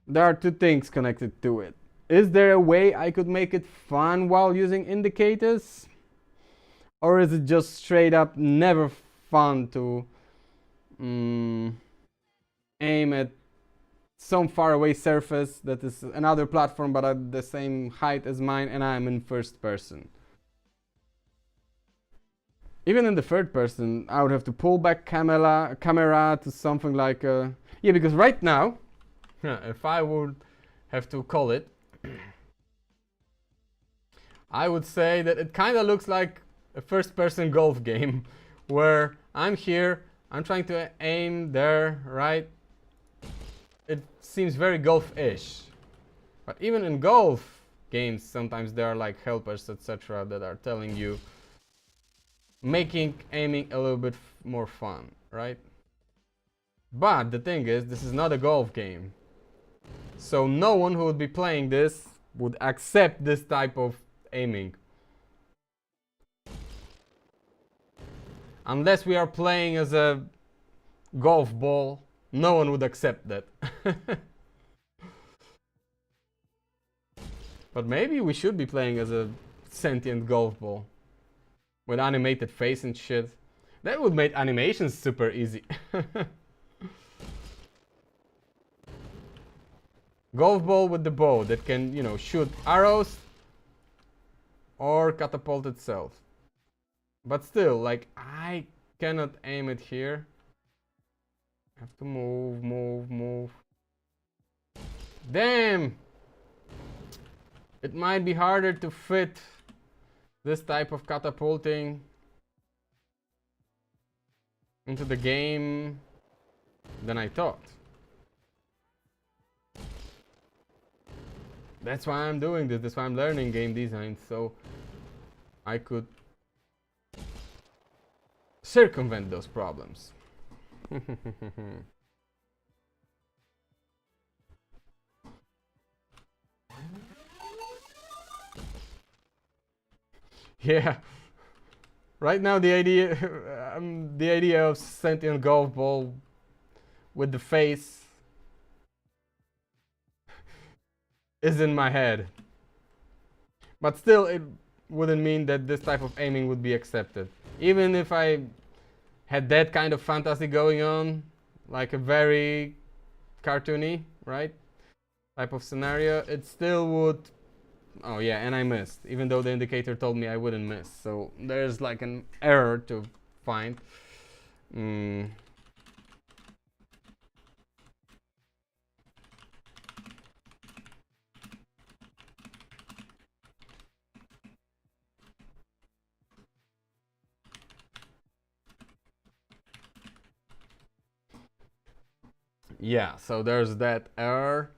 there are two things connected to it. Is there a way I could make it fun while using indicators? Or is it just straight up never fun to aim at some faraway surface that is another platform but at the same height as mine and I'm in first person? Even in the third person, I would have to pull back camera to something like yeah, because right now, if I would have to call it, I would say that it kind of looks like a first-person golf game, where I'm here, I'm trying to aim there, right? It seems very golf-ish. But even in golf games, sometimes there are like helpers, etc., that are telling you, making aiming a little bit more fun, right? But the thing is, this is not a golf game. So no one who would be playing this would accept this type of aiming. Unless we are playing as a golf ball, no one would accept that. But maybe we should be playing as a sentient golf ball. With animated face and shit. That would make animations super easy. Golf ball with the bow that can, you know, shoot arrows or catapult itself. But still, like, I cannot aim it here. I have to move. Damn! It might be harder to fit this type of catapulting into the game than I thought. That's why I'm doing this. That's why I'm learning game design, so I could circumvent those problems. Yeah. Right now the idea of sentient golf ball with the face is in my head. But still, it wouldn't mean that this type of aiming would be accepted. Even if I had that kind of fantasy going on, like a very cartoony, right? Type of scenario, it still would. Oh yeah, and I missed, even though the indicator told me I wouldn't miss. So there's like an error to find. Yeah, so there's that error.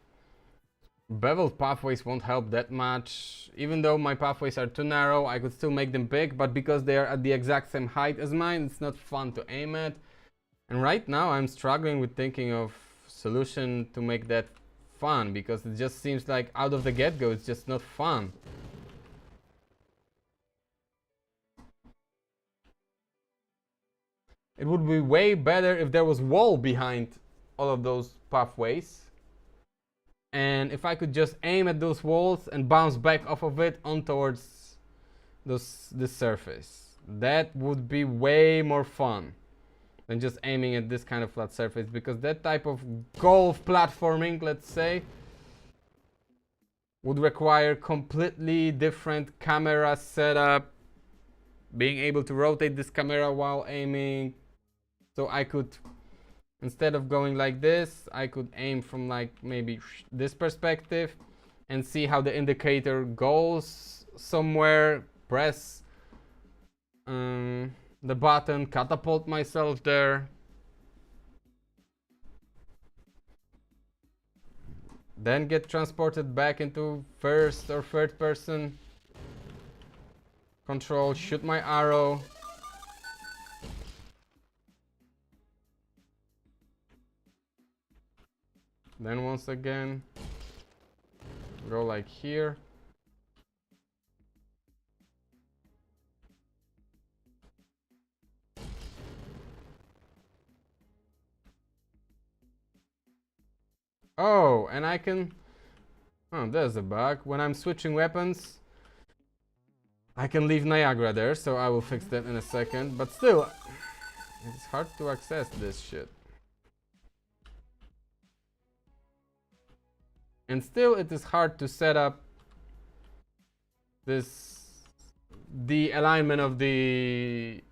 Beveled pathways won't help that much. Even though my pathways are too narrow, I could still make them big, but because they are at the exact same height as mine, it's not fun to aim at. And right now I'm struggling with thinking of solution to make that fun, because it just seems like out of the get-go it's just not fun. It would be way better if there was wall behind all of those pathways, and if I could just aim at those walls and bounce back off of it on towards this surface. That would be way more fun than just aiming at this kind of flat surface, because that type of golf platforming, let's say, would require completely different camera setup, being able to rotate this camera while aiming. So I could, instead of going like this, I could aim from like maybe this perspective and see how the indicator goes somewhere, press the button, catapult myself there, then get transported back into first or third person control, shoot my arrow. Then once again, go like here. Oh, and I can... Oh, there's a bug. When I'm switching weapons, I can leave Niagara there, so I will fix that in a second. But still, it's hard to access this shit. And still, it is hard to set up the alignment of the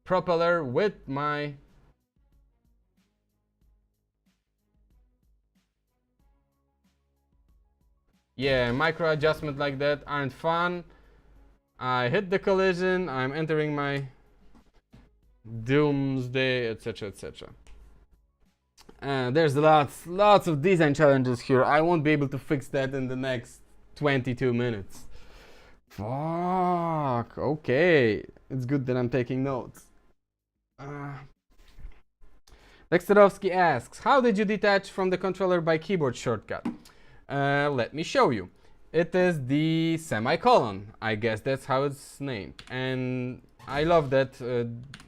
propeller with my... Yeah, micro adjustment like that aren't fun. I hit the collision, I'm entering my doomsday, etc, etc. There's lots of design challenges here. I won't be able to fix that in the next 22 minutes. Fuck, okay. It's good that I'm taking notes. Dexterovsky asks, how did you detach from the controller by keyboard shortcut? Let me show you. It is the semicolon. I guess that's how it's named. And I love that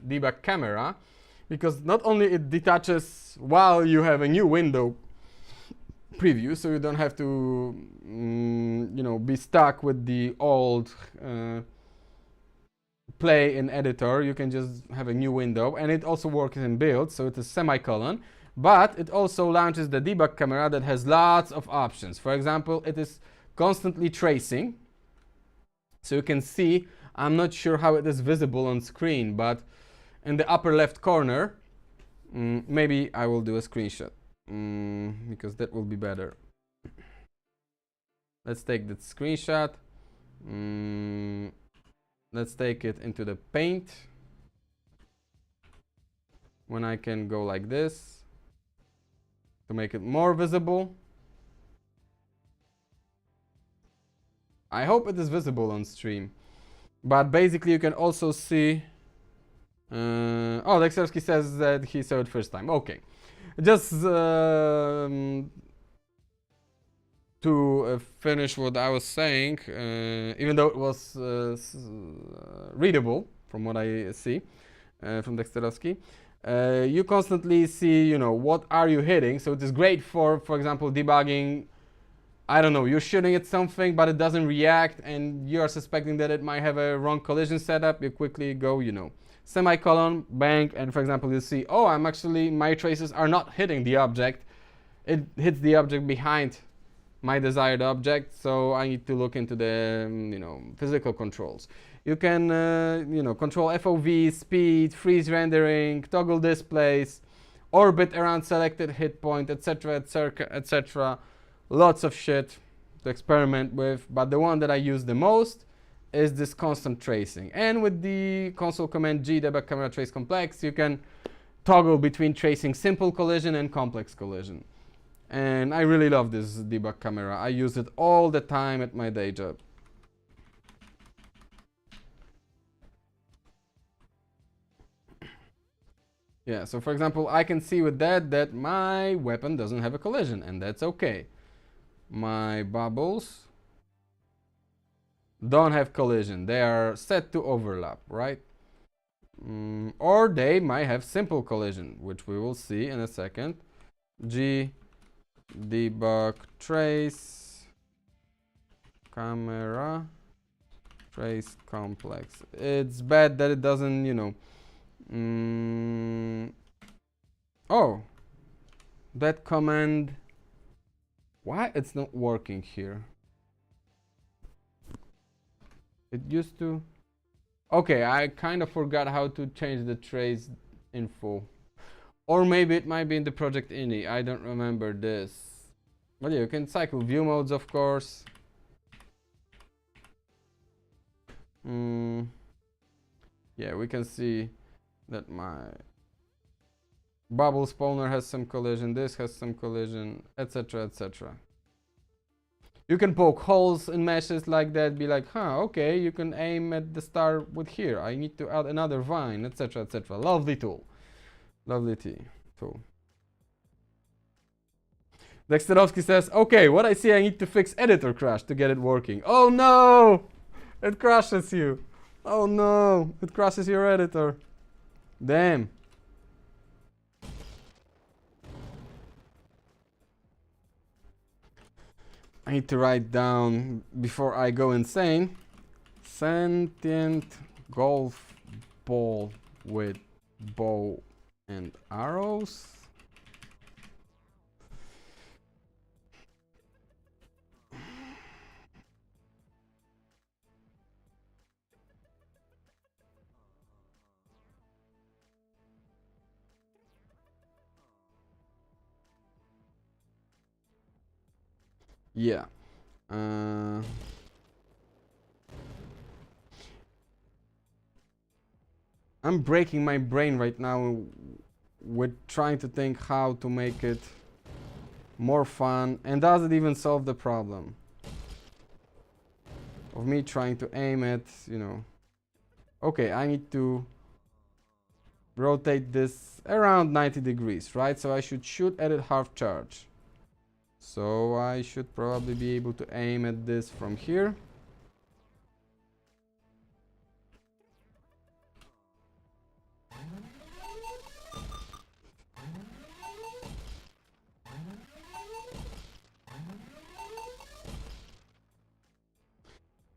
debug camera, because not only it detaches while you have a new window preview, so you don't have to you know, be stuck with the old play in editor. You can just have a new window, and it also works in build, so it is semicolon. But it also launches the debug camera that has lots of options. For example, it is constantly tracing, so you can see, I'm not sure how it is visible on screen, but in the upper left corner, maybe I will do a screenshot, because that will be better. Let's take that screenshot. Let's take it into the paint, when I can go like this to make it more visible. I hope it is visible on stream, but basically you can also see... oh, Dexterovsky says that he saw it first time. Okay, just to finish what I was saying, even though it was readable from what I see from Dexterovsky, you constantly see, you know, what are you hitting. So it is great for example, debugging. I don't know, you're shooting at something, but it doesn't react, and you are suspecting that it might have a wrong collision setup. You quickly go, you know, semicolon, bang, and for example, you see, oh, my traces are not hitting the object it hits the object behind my desired object, so I need to look into the physical controls. You can control FOV, speed, freeze rendering, toggle displays, orbit around selected hit point, etc, etc, etc. Lots of shit to experiment with, but the one that I use the most is this constant tracing. And with the console command G debug camera trace complex, you can toggle between tracing simple collision and complex collision. And I really love this debug camera. I use it all the time at my day job. Yeah, so for example, I can see with that my weapon doesn't have a collision, and that's okay. My bubbles don't have collision. They are set to overlap, right? Or they might have simple collision, which we will see in a second. G debug trace camera trace complex. It's bad that it doesn't, oh, that command, why it's not working here? It used to. Okay, I kind of forgot how to change the trace info. Or maybe it might be in the project ini. I don't remember this. But yeah, you can cycle view modes, of course. Yeah, we can see that my bubble spawner has some collision, this has some collision, etc, etc. You can poke holes in meshes like that, be like, huh, okay, you can aim at the star with here. I need to add another vine, etc, etc. Lovely tool. Lovely tool. Dexterovsky says, okay, what I see, I need to fix editor crash to get it working. Oh no! It crashes you. Oh no, it crashes your editor. Damn. I need to write down before I go insane. Sentient golf ball with bow and arrows. Yeah. I'm breaking my brain right now with trying to think how to make it more fun, and does it even solve the problem of me trying to aim at, okay, I need to rotate this around 90 degrees, right? So I should shoot at it half charge. So I should probably be able to aim at this from here.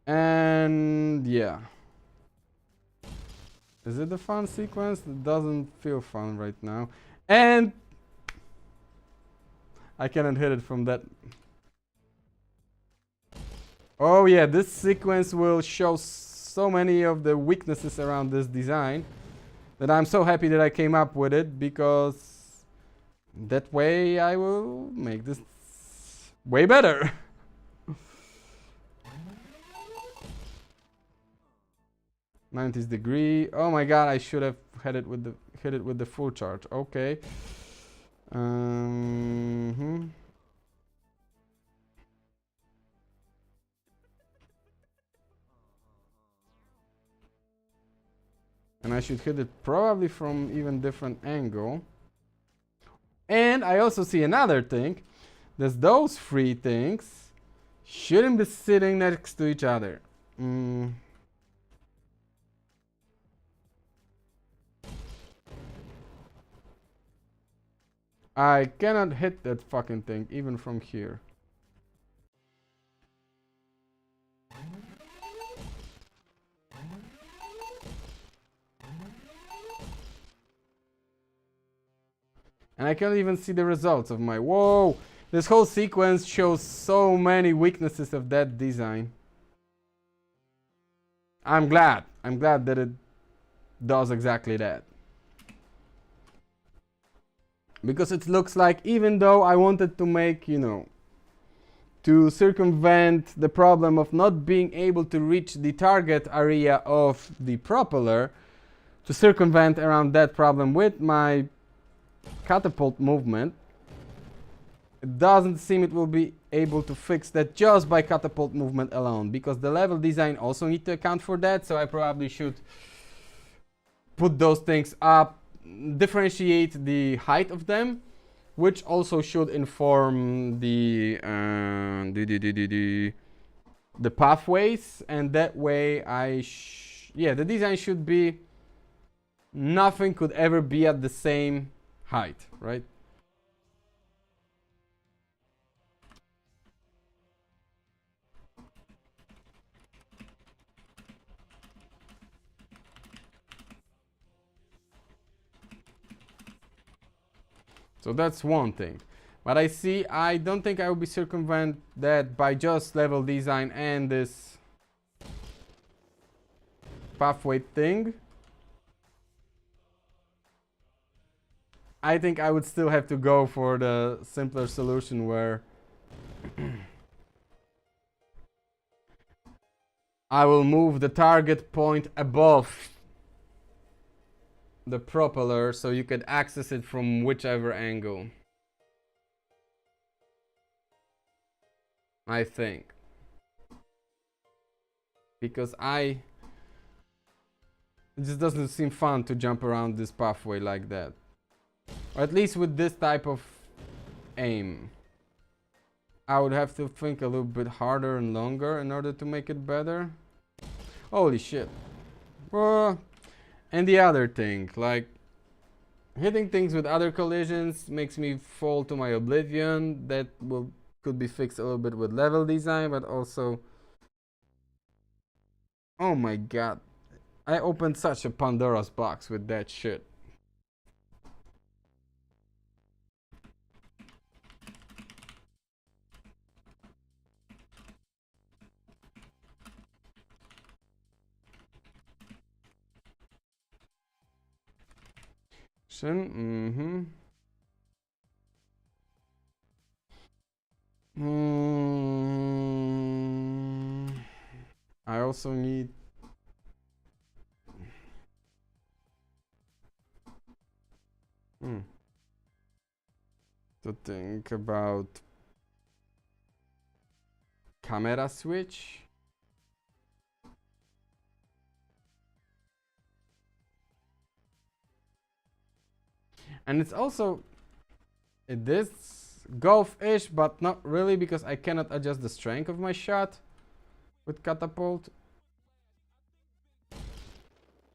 And yeah. Is it a fun sequence? It doesn't feel fun right now. And I cannot hit it from that. Oh yeah, this sequence will show so many of the weaknesses around this design that I'm so happy that I came up with it, because that way I will make this way better. 90th degree. Oh my god, I should have hit it with the full charge. Okay. And I should hit it probably from even different angle. And I also see another thing. There's those three things shouldn't be sitting next to each other. I cannot hit that fucking thing even from here. And I can't even see the results of my... Whoa! This whole sequence shows so many weaknesses of that design. I'm glad that it does exactly that. Because it looks like, even though I wanted to make, you know, to circumvent the problem of not being able to reach the target area of the propeller, to circumvent around that problem with my catapult movement, it doesn't seem it will be able to fix that just by catapult movement alone, because the level design also need to account for that. So I probably should put those things up, differentiate the height of them, which also should inform the pathways, and that way the design should be, nothing could ever be at the same height, right? So that's one thing. But I don't think I will be circumvent that by just level design and this pathway thing. I think I would still have to go for the simpler solution where I will move the target point above the propeller so you could access it from whichever angle. I think. Because it just doesn't seem fun to jump around this pathway like that. Or at least with this type of aim. I would have to think a little bit harder and longer in order to make it better. Holy shit. And the other thing, like, hitting things with other collisions makes me fall to my oblivion. That could be fixed a little bit with level design, but also... Oh my god. I opened such a Pandora's box with that shit. I also need to think about camera switch. And it's also this golf-ish, but not really, because I cannot adjust the strength of my shot with catapult.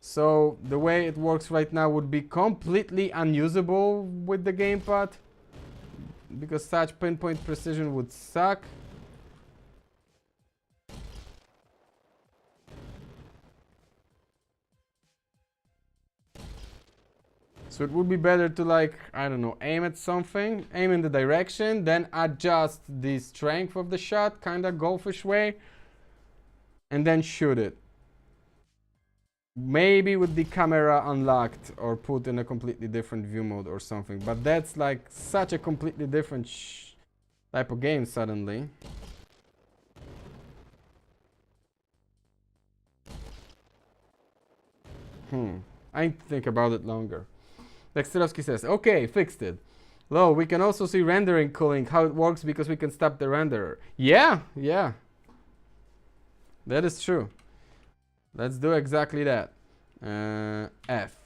So the way it works right now would be completely unusable with the gamepad, because such pinpoint precision would suck. So it would be better to, like, I don't know, aim at something, aim in the direction, then adjust the strength of the shot, kinda golfish way, and then shoot it. Maybe with the camera unlocked or put in a completely different view mode or something, but that's like such a completely different type of game suddenly. I need to think about it longer. Dexterovsky says, okay, fixed it. Lo, we can also see rendering cooling, how it works, because we can stop the renderer. Yeah. That is true. Let's do exactly that. F.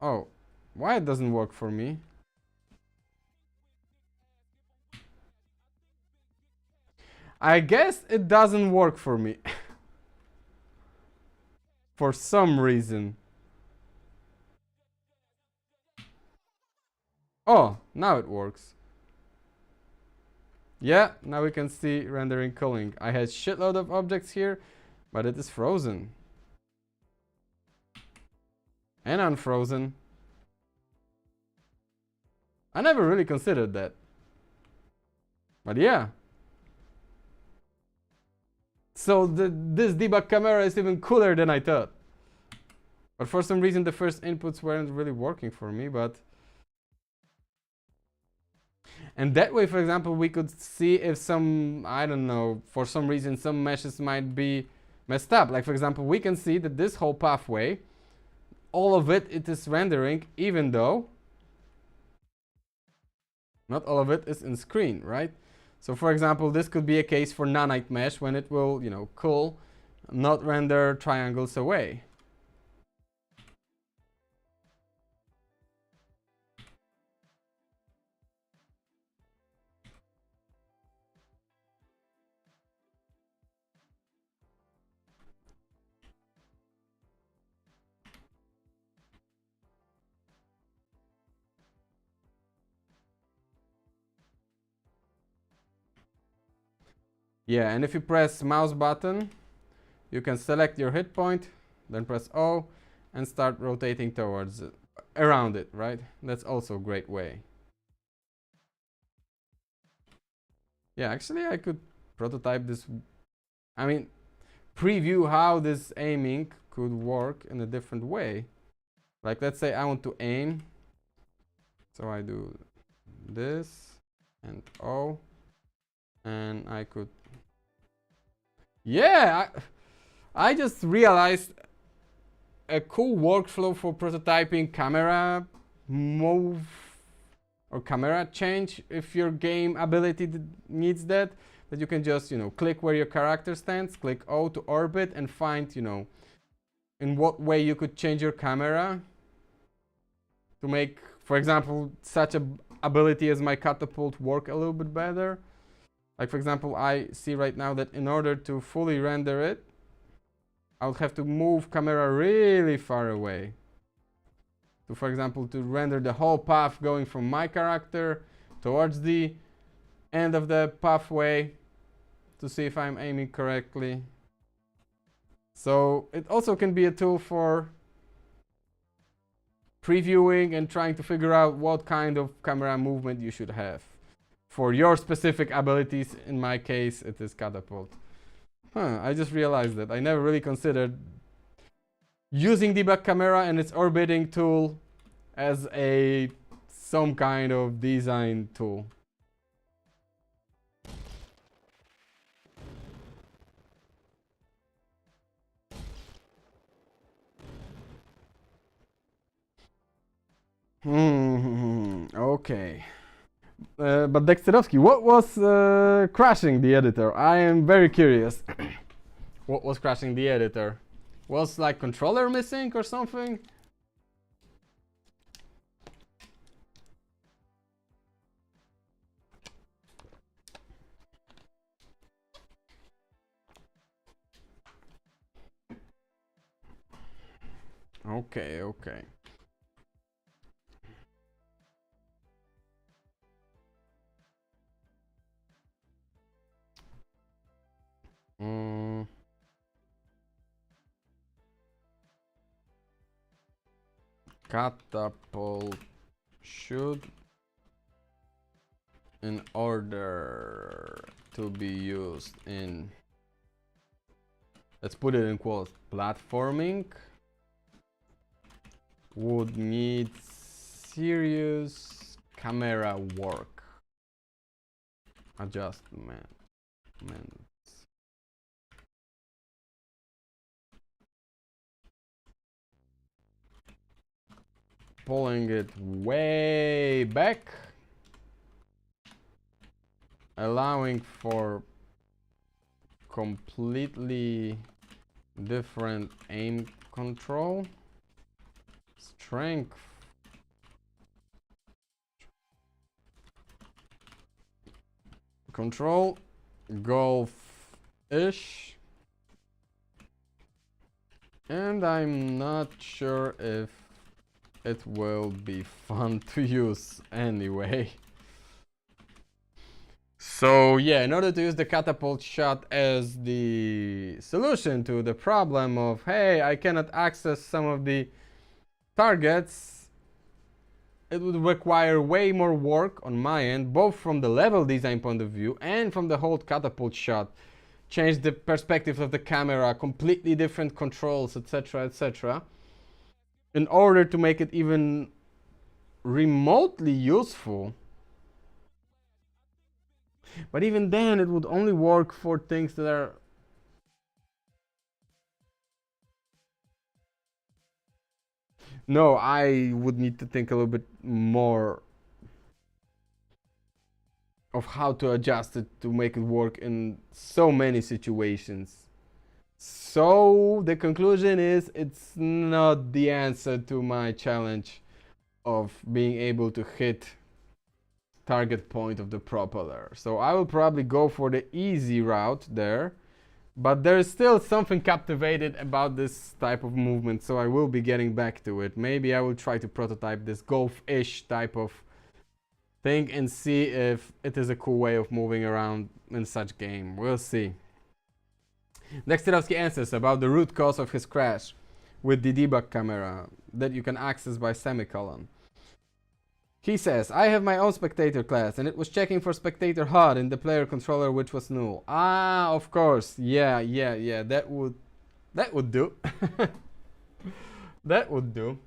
Oh, why it doesn't work for me? I guess it doesn't work for me. For some reason. Oh, now it works. Yeah, now we can see rendering cooling. I had shitload of objects here, but it is frozen. And unfrozen. I never really considered that. But yeah. So this debug camera is even cooler than I thought. But for some reason the first inputs weren't really working for me, but... And that way, for example, we could see if some, I don't know, for some reason some meshes might be messed up. Like for example, we can see that this whole pathway, all of it is rendering, even though not all of it is in screen, right? So for example, this could be a case for nanite mesh when it will, you know, cool, not render triangles away. Yeah, and if you press mouse button, you can select your hit point, then press O, and start rotating towards it, around it, right? That's also a great way. Yeah, actually I could prototype this, I mean, preview how this aiming could work in a different way. Like let's say I want to aim, so I do this and O, and I could, yeah, I just realized a cool workflow for prototyping camera move or camera change if your game ability needs that you can just, you know, click where your character stands, click O to orbit, and find, you know, in what way you could change your camera to make, for example, such a ability as my catapult work a little bit better. Like for example, I see right now that in order to fully render it, I would have to move camera really far away. So for example, to render the whole path going from my character towards the end of the pathway to see if I'm aiming correctly. So it also can be a tool for previewing and trying to figure out what kind of camera movement you should have for your specific abilities. In my case, it is catapult. I just realized that I never really considered using debug camera and its orbiting tool as some kind of design tool. Okay. But Dexterowski, what was crashing the editor? I am very curious. What was crashing the editor? Was like controller missing or something? Okay, okay. Catapult should, in order to be used in, let's put it in quotes, platforming, would need serious camera work adjustments. Pulling it way back, allowing for completely different aim control, strength, control, golf-ish, and I'm not sure if it will be fun to use anyway. So yeah, in order to use the catapult shot as the solution to the problem of, hey, I cannot access some of the targets, it would require way more work on my end, both from the level design point of view and from the whole catapult shot. Change the perspective of the camera, completely different controls, etc., etc., in order to make it even remotely useful. But even then, it would only work for things that are... No, I would need to think a little bit more of how to adjust it to make it work in so many situations. So the conclusion is it's not the answer to my challenge of being able to hit target point of the propeller. So I will probably go for the easy route there, but there's still something captivated about this type of movement, so I will be getting back to it. Maybe I will try to prototype this golf-ish type of thing and see if it is a cool way of moving around in such game. We'll see. Dexterovsky answers about the root cause of his crash with the debug camera that you can access by semicolon. He says, I have my own spectator class and it was checking for spectator HUD in the player controller, which was null. Ah, of course. Yeah, that would do. That would do.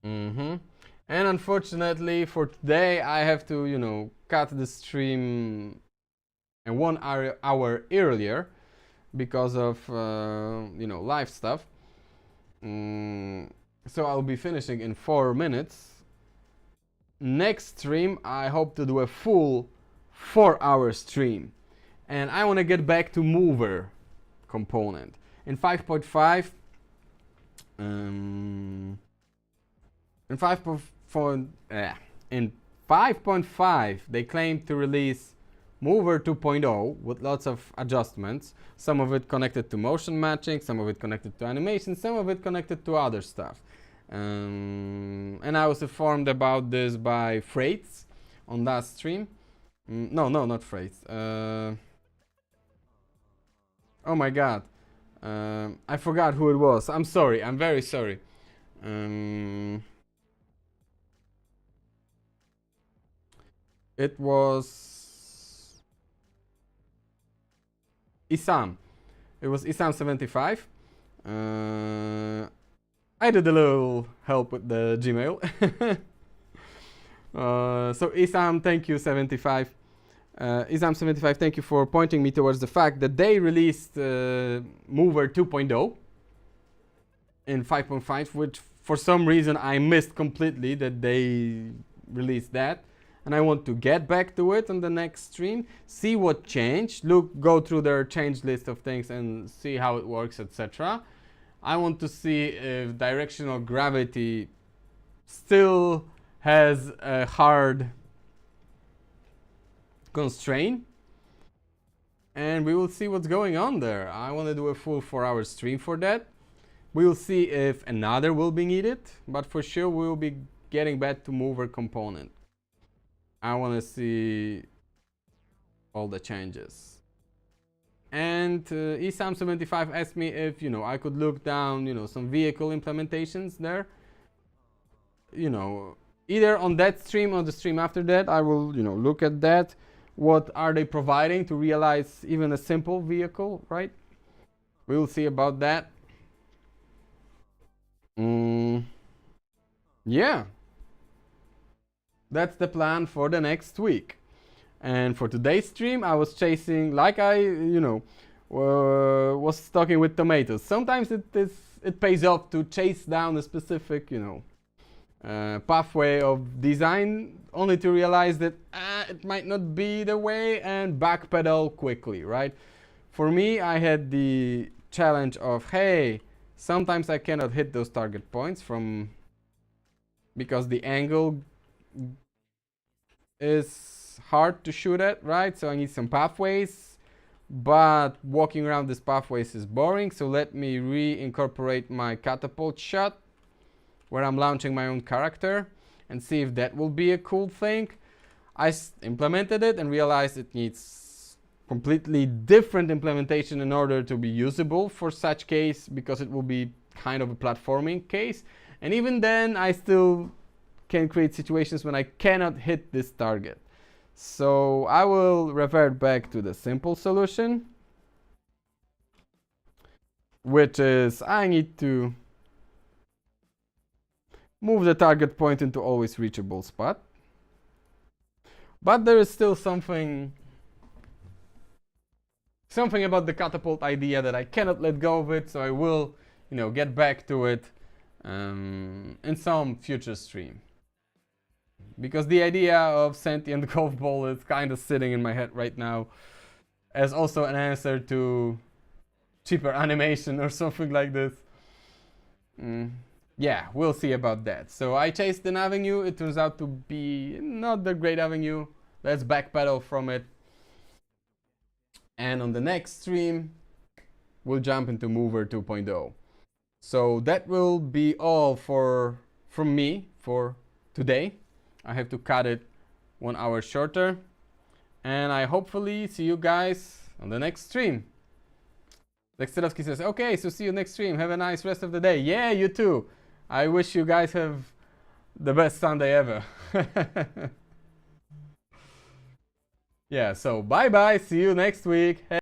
And unfortunately for today I have to, you know, cut the stream and 1 hour earlier because of you know, live stuff. So I'll be finishing in 4 minutes. Next stream I hope to do a full 4-hour stream, and I want to get back to mover component in 5.5. In 5.5 they claim to release Mover 2.0 with lots of adjustments, some of it connected to motion matching, some of it connected to animation, some of it connected to other stuff. And I was informed about this by Freights on last stream. No, not Freights. Oh my god. I forgot who it was. I'm sorry. I'm very sorry. It was Isam. It was Isam75. I did a little help with the Gmail. So Isam, thank you, 75. Isam75, thank you for pointing me towards the fact that they released Mover 2.0 in 5.5, which for some reason I missed completely that they released that. And I want to get back to it on the next stream, see what changed, go through their change list of things and see how it works, etc. I want to see if directional gravity still has a hard constraint, and we will see what's going on there. I want to do a full 4-hour stream for that. We will see if another will be needed, but for sure we will be getting back to mover component. I want to see all the changes. And Isam75 asked me if, you know, I could look down, you know, some vehicle implementations there. You know, either on that stream or the stream after that, I will, you know, look at that. What are they providing to realize even a simple vehicle, right? We will see about that. Yeah. That's the plan for the next week. And for today's stream, I was chasing, like I, you know, was talking with tomatoes. Sometimes it pays off to chase down a specific, you know, pathway of design, only to realize that it might not be the way and backpedal quickly, right? For me, I had the challenge of, hey, sometimes I cannot hit those target points because the angle is hard to shoot at, right? So I need some pathways, but walking around these pathways is boring. So let me reincorporate my catapult shot where I'm launching my own character and see if that will be a cool thing. I implemented it and realized it needs completely different implementation in order to be usable for such case, because it will be kind of a platforming case. And even then, I still can create situations when I cannot hit this target. So I will revert back to the simple solution, which is I need to move the target point into always reachable spot. But there is still something about the catapult idea that I cannot let go of it, so I will, get back to it in some future stream. Because the idea of sentient golf ball is kind of sitting in my head right now as also an answer to cheaper animation or something like this. Yeah, we'll see about that. So I chased an avenue. It turns out to be not the great avenue. Let's backpedal from it. And on the next stream, we'll jump into Mover 2.0. So that will be all from me for today. I have to cut it 1 hour shorter. And I hopefully see you guys on the next stream. Leksterovsky says, okay, so see you next stream. Have a nice rest of the day. Yeah, you too. I wish you guys have the best Sunday ever. Yeah, so bye-bye. See you next week.